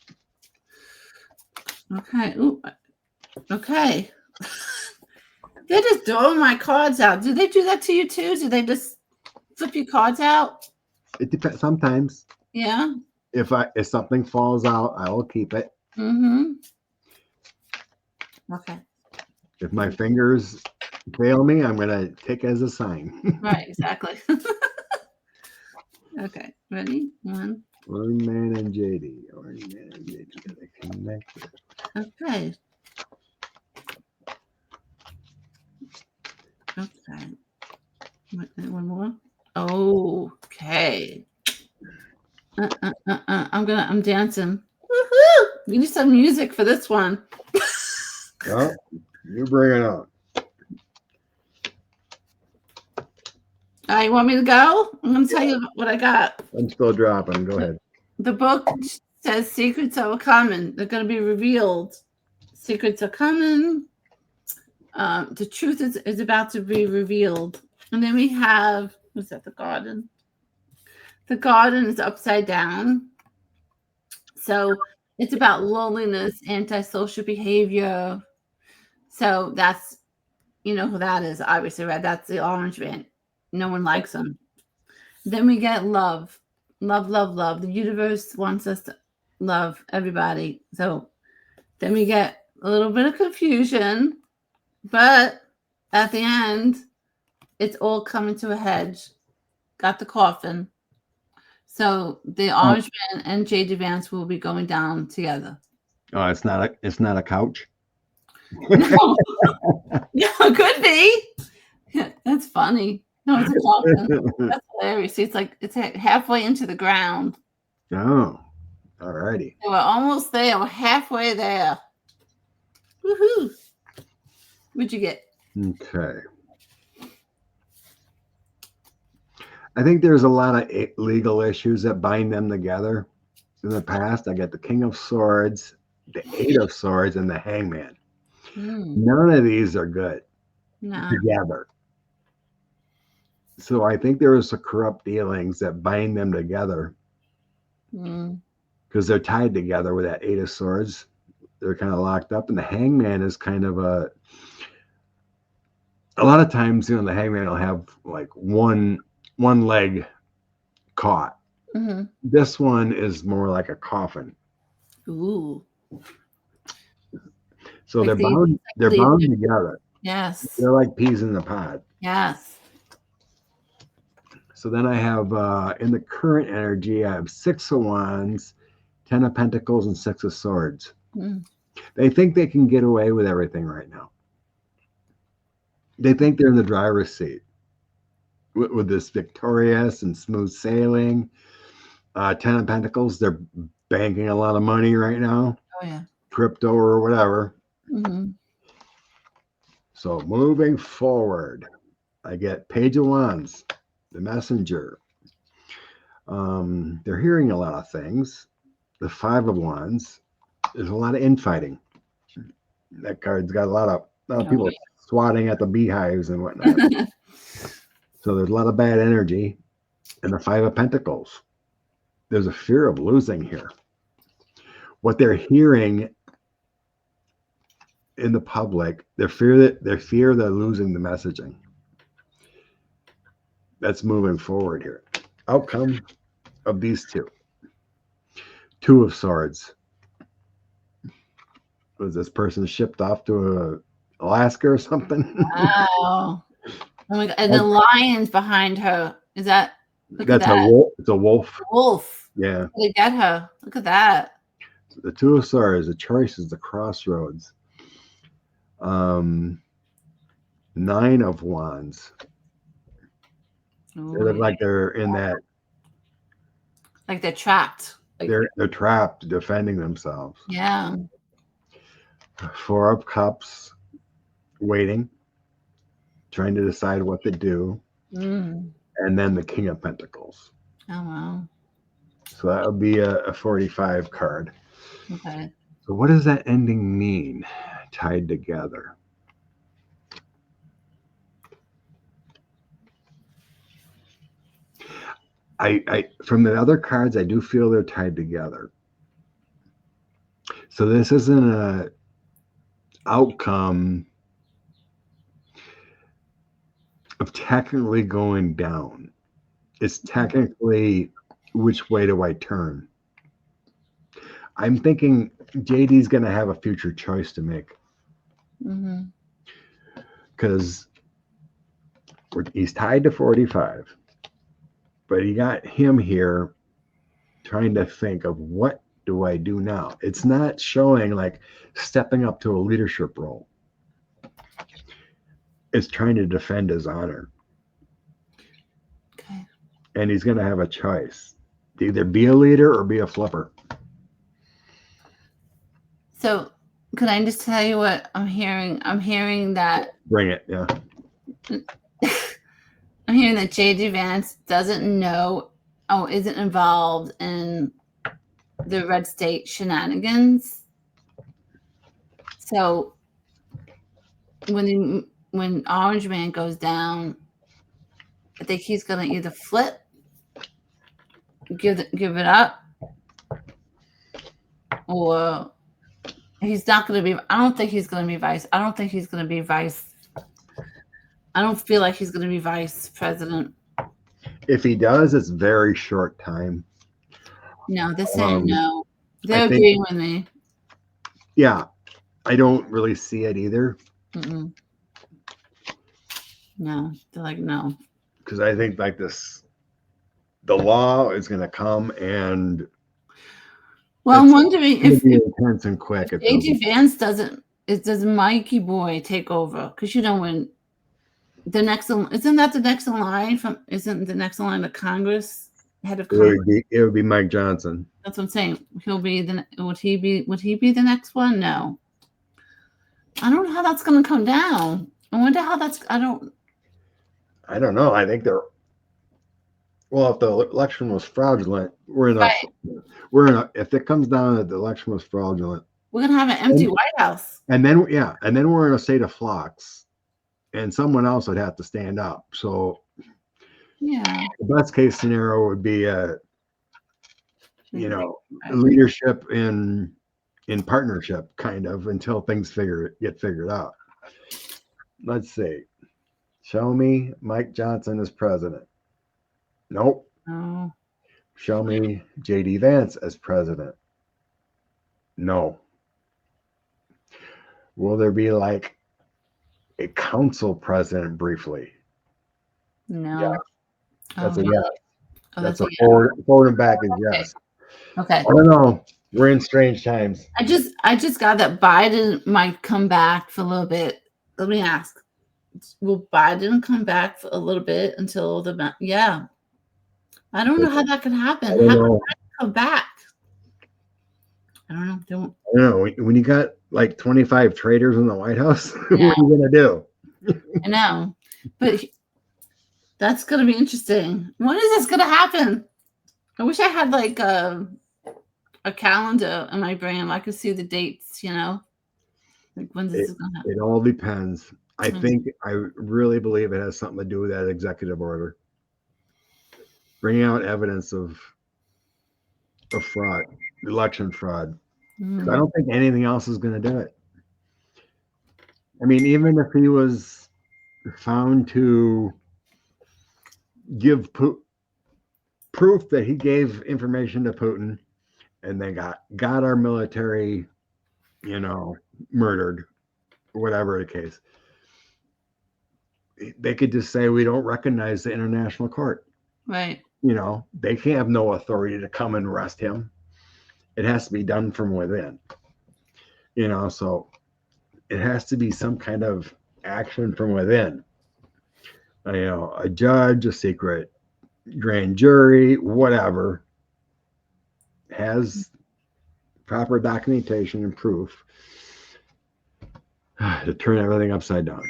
Okay. Ooh. Okay. They're just throwing my cards out. Do they do that to you too? Do they just flip your cards out? It depends. Sometimes. Yeah. If something falls out, I will keep it. Mm-hmm. Okay. If my fingers fail me, I'm gonna take it as a sign. Right. Exactly. Okay. Ready? One. Orange Man and JD. Orange Man and JD. Connected. Okay. Okay. One more. Okay. I'm dancing. Woohoo! We need some music for this one. Well, you bring it on. You want me to go? I'm going to tell you what I got. I'm still dropping. Go ahead. The book says secrets are coming. They're going to be revealed. Secrets are coming. The truth is about to be revealed. And then we have, what's that, the garden? The garden is upside down. So it's about loneliness, antisocial behavior. So that's, you know who that is, obviously, right? That's the Orange Man. No one likes him. Then we get love. Love, love, love. The universe wants us to love everybody. So then we get a little bit of confusion. But at the end, it's all coming to a head. Got the coffin. So the Orange Man and J.D. Vance will be going down together. Oh, it's not a couch. No, yeah, could be. Yeah, that's funny. No, it's a coffin. That's hilarious. See, it's halfway into the ground. Oh, alrighty. They were almost there. We're halfway there. Woohoo! What'd you get? Okay. I think there's a lot of legal issues that bind them together. In the past, I got the King of Swords, the Eight of Swords, and the Hangman. None of these are good together. So I think there was some corrupt dealings that bind them together because they're tied together with that Eight of Swords. They're kind of locked up, and the Hangman is kind of a lot of times, the Hangman will have like one leg caught. This one is more like a coffin. Ooh. So like they're bound together. Yes. They're like peas in the pod. Yes. So then I have in the current energy, I have 6 of Wands, 10 of Pentacles, and 6 of Swords. They think they can get away with everything right now. They think they're in the driver's seat with this victorious and smooth sailing. 10 of Pentacles, they're banking a lot of money right now. Oh, yeah. Crypto or whatever. So moving forward, I get Page of Wands, the Messenger. They're hearing a lot of things. The 5 of Wands, there's a lot of infighting. That card's got a lot of people swatting at the beehives and whatnot. So there's a lot of bad energy. And the 5 of Pentacles, there's a fear of losing here. What they're hearing in the public, they fear they're losing the messaging. That's moving forward here. Outcome of these two. 2 of Swords. Was this person shipped off to Alaska or something? Wow. Oh my God. And the lion's behind her. Is that? That's a wolf. It's a wolf. Wolf. Yeah. They get her. Look at that. The 2 of Swords, the choice is the crossroads. 9 of Wands. They look like they're in that. Like they're trapped. Like, they're trapped, defending themselves. Yeah. 4 of Cups, waiting, trying to decide what to do. And then the King of Pentacles. Oh, wow. So that would be a 45 card. Okay. So what does that ending mean, tied together? I from the other cards, I do feel they're tied together. So this isn't a outcome of technically going down. It's technically which way do I turn? I'm thinking JD's going to have a future choice to make. Because he's tied to 45. But you got him here trying to think of what do I do now? It's not showing like stepping up to a leadership role. It's trying to defend his honor. Okay. And he's going to have a choice. Either be a leader or be a flipper. So can I just tell you what I'm hearing? I'm hearing that. Bring it, yeah. I'm hearing that J.D. Vance doesn't know, isn't involved in the red state shenanigans. So when Orange Man goes down, I think he's gonna either flip, give it up, or he's not gonna be. I don't think he's gonna be vice. I don't think he's gonna be vice. I don't feel like he's gonna be vice president. If he does, it's very short time. No, they're saying no. They're agreeing with me. Yeah, I don't really see it either. No, they're like, no. Because I think like this, the law is going to come and. Well, I'm wondering if intense and quick. AG Vance does Mikey Boy take over? Because when the next, isn't that the next in line isn't the next in line of Congress, head of Congress? It would be Mike Johnson. That's what I'm saying. Would he be the next one? No. I don't know how that's going to come down. I wonder how I don't know. I think if the election was fraudulent, if it comes down that the election was fraudulent, we're going to have an empty White House. And then we're in a state of flux, and someone else would have to stand up. So yeah, the best case scenario would be leadership in partnership, kind of, until things get figured out. Let's see. Show me Mike Johnson as president. Nope. No. Show me J.D. Vance as president. No. Will there be like a council president briefly? No. Yeah. That's a yes. That's a forward and back is yes. Okay. I don't know. We're in strange times. I just got that Biden might come back for a little bit. Let me ask. Will Biden come back for a little bit until yeah. I don't know how that could happen. How can Biden come back? I don't know. I don't know. When you got like 25 traitors in the White House, what are you gonna do? I know. But that's gonna be interesting. When is this gonna happen? I wish I had like a calendar in my brain. I could see the dates, like when this is gonna happen. It all depends. I really believe it has something to do with that executive order. Bringing out evidence of fraud, election fraud. I don't think anything else is going to do it. I mean, even if he was found to give proof that he gave information to Putin and they got our military, murdered, or whatever the case, they could just say, we don't recognize the international court. Right. They can't have no authority to come and arrest him. It has to be done from within. So it has to be some kind of action from within. A judge, a secret grand jury, whatever, has proper documentation and proof to turn everything upside down.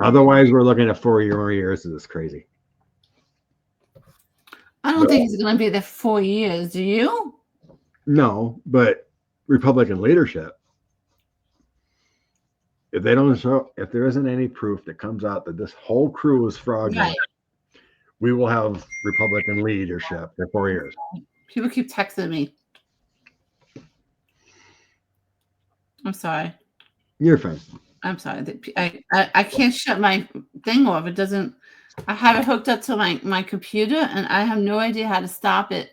Otherwise, we're looking at 4 more years. This is crazy. I don't think he's going to be there 4 years. Do you? No, but Republican leadership, if there isn't any proof that comes out that this whole crew is fraudulent, we will have Republican leadership for 4 years. People keep texting me. I'm sorry. You're fine. I'm sorry. I can't shut my thing off. It doesn't. I have it hooked up to my computer, and I have no idea how to stop it.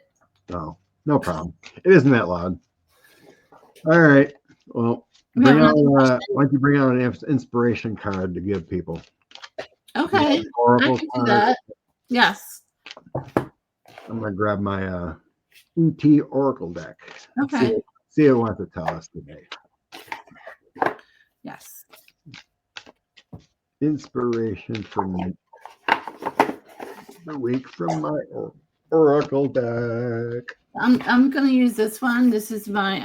Oh, no problem. It isn't that loud. All right. Well, why don't you bring out an inspiration card to give people? Okay. Oracle I can do that. Yes. I'm going to grab my ET Oracle deck. Okay. See what it wants to tell us today. Yes. Inspiration from the week from my Oracle deck. I'm going to use this one. This is my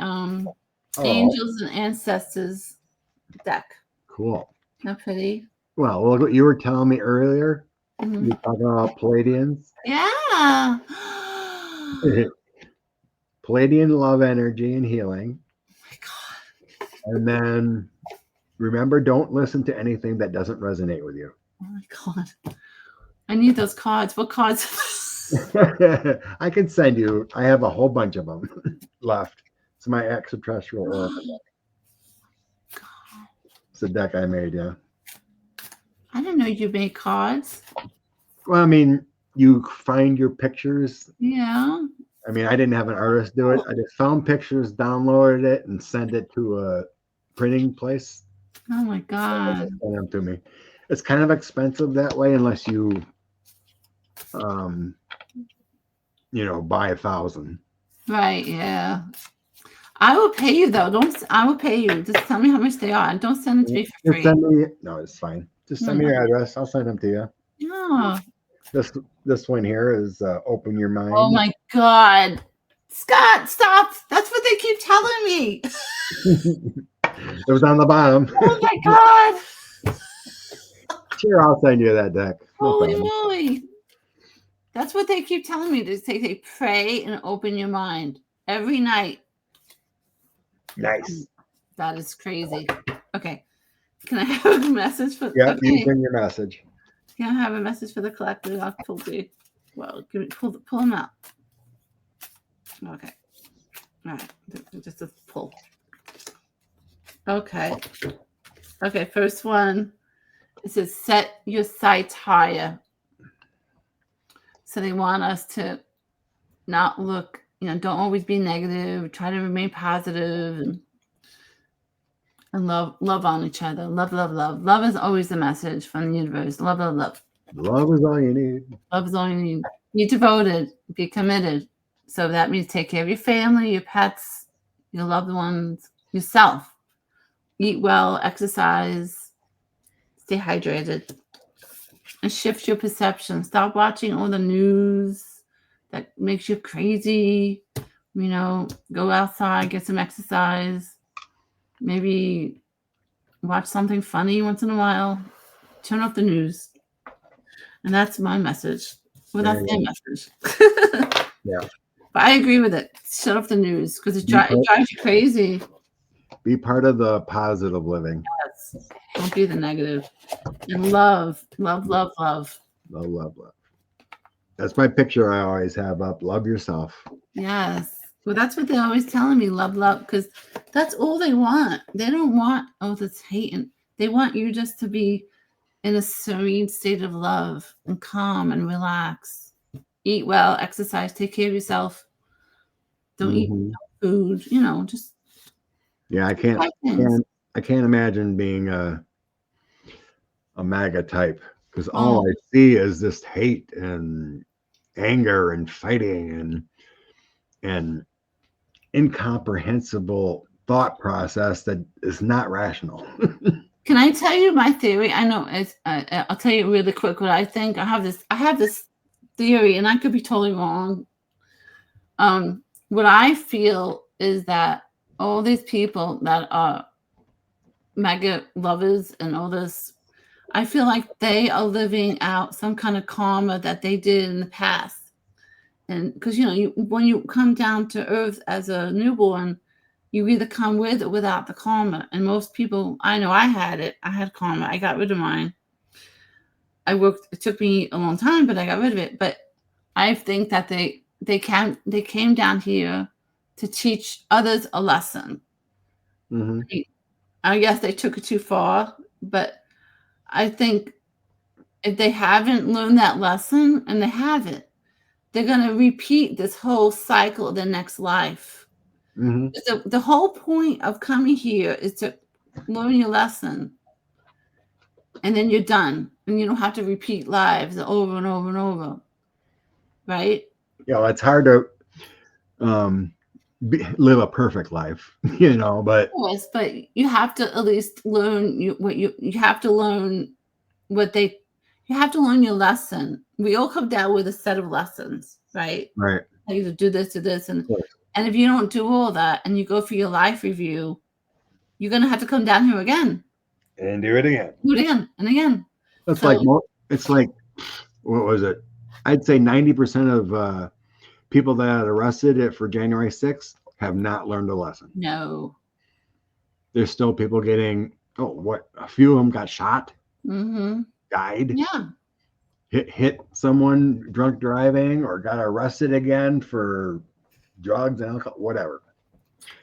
Angels and Ancestors deck. Cool. Not pretty. Well, look what you were telling me earlier. Mm-hmm. You're talking about Pleiadians. Yeah. Pleiadian love, energy, and healing. Oh my God. And then remember, don't listen to anything that doesn't resonate with you. Oh my God. I need those cards. What cards? I can send you. I have a whole bunch of them left. It's my extraterrestrial oracle deck. It's a deck I made, yeah. I didn't know you made cards. Well, I mean, you find your pictures. Yeah. I mean, I didn't have an artist do it. I just found pictures, downloaded it, and sent it to a printing place. Oh my God. Send them to me. it's kind of expensive that way unless you, buy 1,000. Right. Yeah. I will pay you though. I will pay you. Just tell me how much they are. Don't send it to me for Just free. send me. No, it's fine. Just send me your address. I'll send them to you. Yeah. This one here is Open Your Mind. Oh my God. Scott, stop. That's what they keep telling me. It was on the bottom. Oh my God. Sure, I'll send you that deck. No Holy problem. moly. That's what they keep telling me. They pray and open your mind every night. Nice. That is crazy. Okay. Can I have a message for? Yeah, okay. you bring your message. Can I have a message for the collective? I'll pull the. Well, pull them out. Okay. All right. Just a pull. Okay. Okay. First one. It says set your sights higher. So they want us to not look. Don't always be negative. Try to remain positive and love on each other. Love. Love is always the message from the universe. Love. Love is all you need. Love is all you need. Be devoted. Be committed. So that means take care of your family, your pets, your loved ones, yourself. Eat well, exercise, stay hydrated, and shift your perception. Stop watching all the news that makes you crazy. Go outside, get some exercise. Maybe watch something funny once in a while. Turn off the news. And that's my message. Well, that's their message. Yeah. But I agree with it. Shut off the news because it drives you crazy. Be part of the positive living. Yes. Don't be the negative. And love. Love. That's my picture I always have up. Love yourself. Yes. Well, that's what they're always telling me. Love, because that's all they want. They don't want this hate. And they want you just to be in a serene state of love and calm and relax. Eat well, exercise, take care of yourself. Don't eat food, just. Yeah, I can't imagine being a MAGA type because all I see is this hate and anger and fighting and incomprehensible thought process that is not rational. Can I tell you my theory? I know I'll tell you really quick what I think. I have this theory, and I could be totally wrong. What I feel is that all these people that are mega lovers and all this, I feel like they are living out some kind of karma that they did in the past. And because when you come down to earth as a newborn, you either come with or without the karma. And most people, I know I had it. I had karma. I got rid of mine. It took me a long time, but I got rid of it. But I think that they came down here to teach others a lesson. Mm-hmm. I guess they took it too far, but I think if they haven't learned that lesson, and they haven't, they're going to repeat this whole cycle of their next life. Mm-hmm. The whole point of coming here is to learn your lesson, and then you're done, and you don't have to repeat lives over and over and over, right? Yeah, it's hard to live a perfect life, but yes, but you have to at least learn you have to learn you have to learn your lesson. We all come down with a set of lessons, right? Right. Like to do this, and if you don't do all that and you go for your life review, you're gonna have to come down here again and do it again. Do it again and again. It's like what was it? I'd say 90% of people that are arrested for January 6th have not learned a lesson. No. There's still people getting, a few of them got shot, died. Yeah. Hit someone drunk driving or got arrested again for drugs and alcohol, whatever.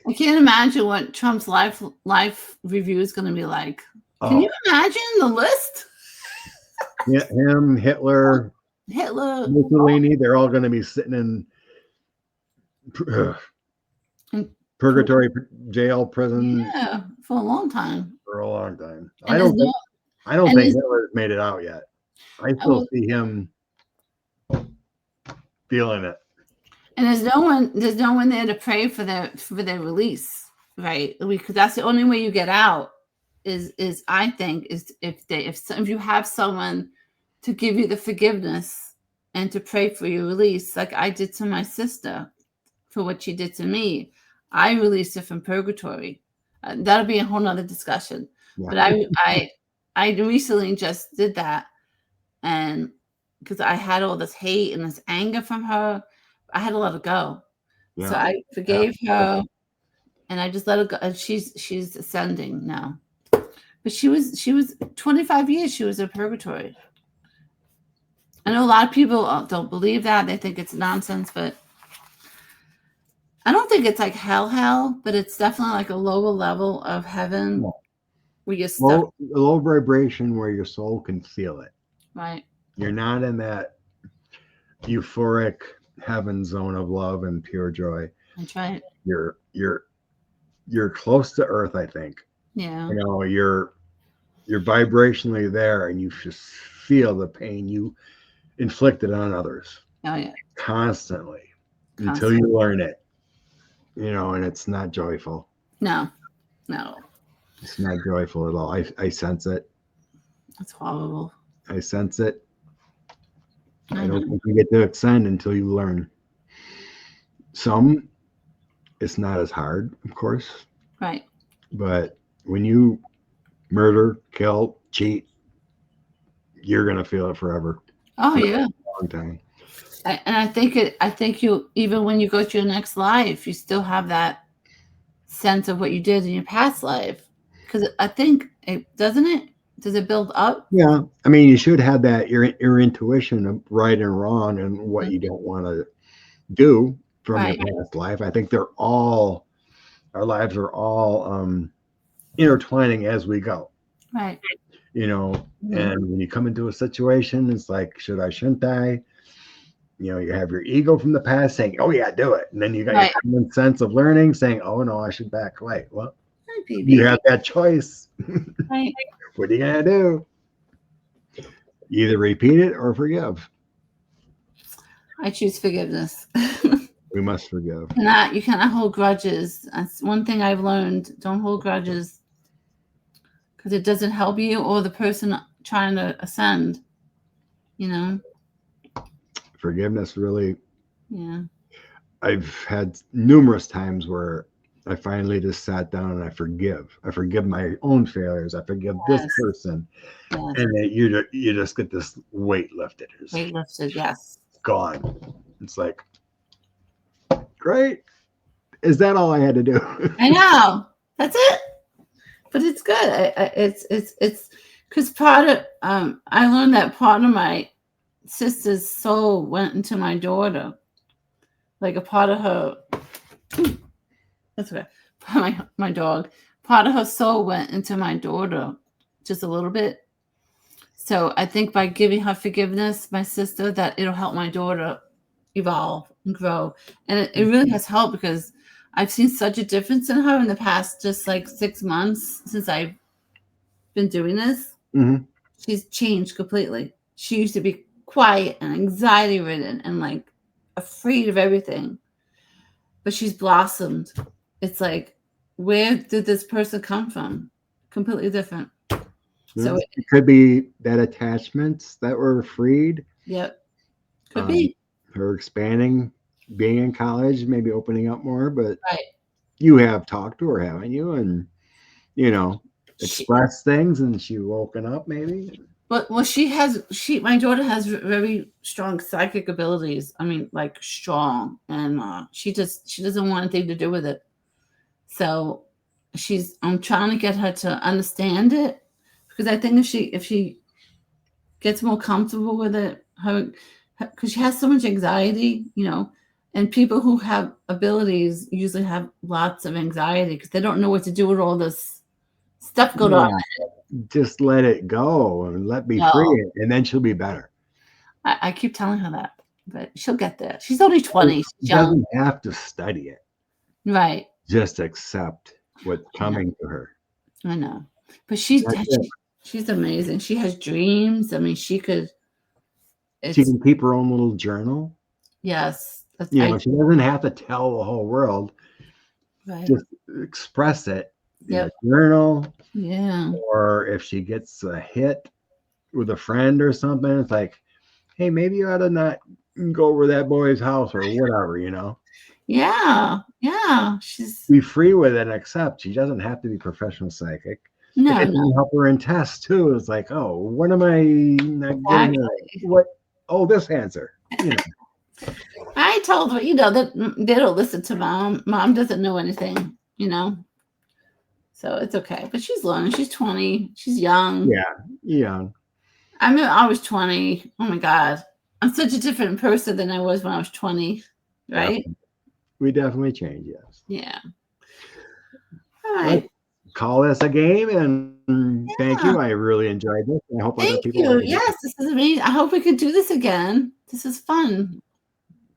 I can't imagine what Trump's life review is going to be like. Can you imagine the list? Yeah, him, Hitler, Mussolini, they're all going to be sitting in purgatory jail, prison. Yeah, for a long time. For a long time. And I don't think Hitler's made it out yet. I still see him feeling it. And there's no one there to pray for their release, right? Because that's the only way you get out is I think is if you have someone to give you the forgiveness and to pray for your release, like I did to my sister for what she did to me. I released her from purgatory. That'll be a whole nother discussion. Yeah. But I recently just did that, and because I had all this hate and this anger from her, I had to let her go. Yeah. So I forgave her, and I just let her go. And she's ascending now. But she was 25 years. She was in purgatory. I know a lot of people don't believe that. They think it's nonsense, but I don't think it's like hell, but it's definitely like a lower level of heaven where you're stuck. Low vibration where your soul can feel it. Right. You're not in that euphoric heaven zone of love and pure joy. That's right. You're close to earth, I think. Yeah. You know, you're vibrationally there, and you just feel the pain you inflicted on others. Oh yeah. Constantly. Until you learn it. You know, and it's not joyful. No. It's not joyful at all. I sense it. That's horrible. I sense it. I don't think you get to ascend until you learn. Some, it's not as hard, of course. Right. But when you murder, kill, cheat, you're gonna feel it forever. Oh yeah. A long time. And I think you, even when you go to your next life, you still have that sense of what you did in your past life. Because I think doesn't it? Does it build up? Yeah. I mean, you should have that your intuition of right and wrong and what you don't want to do from your past life. I think our lives are all intertwining as we go. Right. You know, and when you come into a situation, it's like, shouldn't I? You know, you have your ego from the past saying, oh yeah, do it. And then you got your common sense of learning saying, oh no, I should back away. Well, you have that choice. Right. What are you going to do? Either repeat it or forgive. I choose forgiveness. We must forgive. You cannot hold grudges. That's one thing I've learned. Don't hold grudges because it doesn't help you or the person trying to ascend, you know? Forgiveness really. Yeah. I've had numerous times where I finally just sat down and I forgive. I forgive my own failures. I forgive this person. Yes. And then you just get this weight lifted. Weight lifted, yes. Gone. It's like, great. Is that all I had to do? I know. That's it. But it's good. It's because part of I learned that part of my sister's soul went into my daughter. Like a part of her. That's okay. My dog. Part of her soul went into my daughter, just a little bit. So I think by giving her forgiveness, my sister, that it'll help my daughter evolve and grow. And it really has helped because I've seen such a difference in her in the past, just like 6 months since I've been doing this. Mm-hmm. She's changed completely. She used to be quiet and anxiety ridden and like afraid of everything. But she's blossomed. It's like, where did this person come from? Completely different. So it could be that attachments that were freed. Yep. Could be. Her expanding, being in college, maybe opening up more, but you have talked to her, haven't you? And, you know, expressed things and she woken up maybe. But my daughter has very strong psychic abilities. I mean, like strong, and she doesn't want anything to do with it. So I'm trying to get her to understand it because I think if she gets more comfortable with it, because she has so much anxiety, you know, and people who have abilities usually have lots of anxiety because they don't know what to do with all this stuff going on. Just let it go and let me free it, and then she'll be better. I keep telling her that, but she'll get there. She's only 20. She doesn't have to study it. Right. Just accept what's coming to her. I know. But She's amazing. She has dreams. I mean, she can keep her own little journal. Yes. She doesn't have to tell the whole world. Right. Just express it in a journal. Yeah. Or if she gets a hit with a friend or something, it's like, hey, maybe you ought to not go over that boy's house or whatever, Yeah. Be free with it and accept. She doesn't have to be professional psychic. No. It can help her in tests too. It's like, oh, what am I not getting? What? Oh, this answer. I told her, that they don't listen to mom. Mom doesn't know anything, So it's okay. But she's learning. She's 20. She's young. Yeah, young. I mean, I was 20. Oh my God. I'm such a different person than I was when I was 20. Right? We definitely changed, yes. Yeah. All right. Let's call this a game, and thank you. I really enjoyed this. I hope other people like it. Yes, this is amazing. I hope we can do this again. This is fun.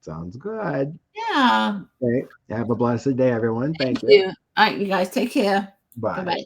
Sounds good. Yeah. Okay. Have a blessed day, everyone. Thank you. All right, you guys take care. Bye. Bye-bye.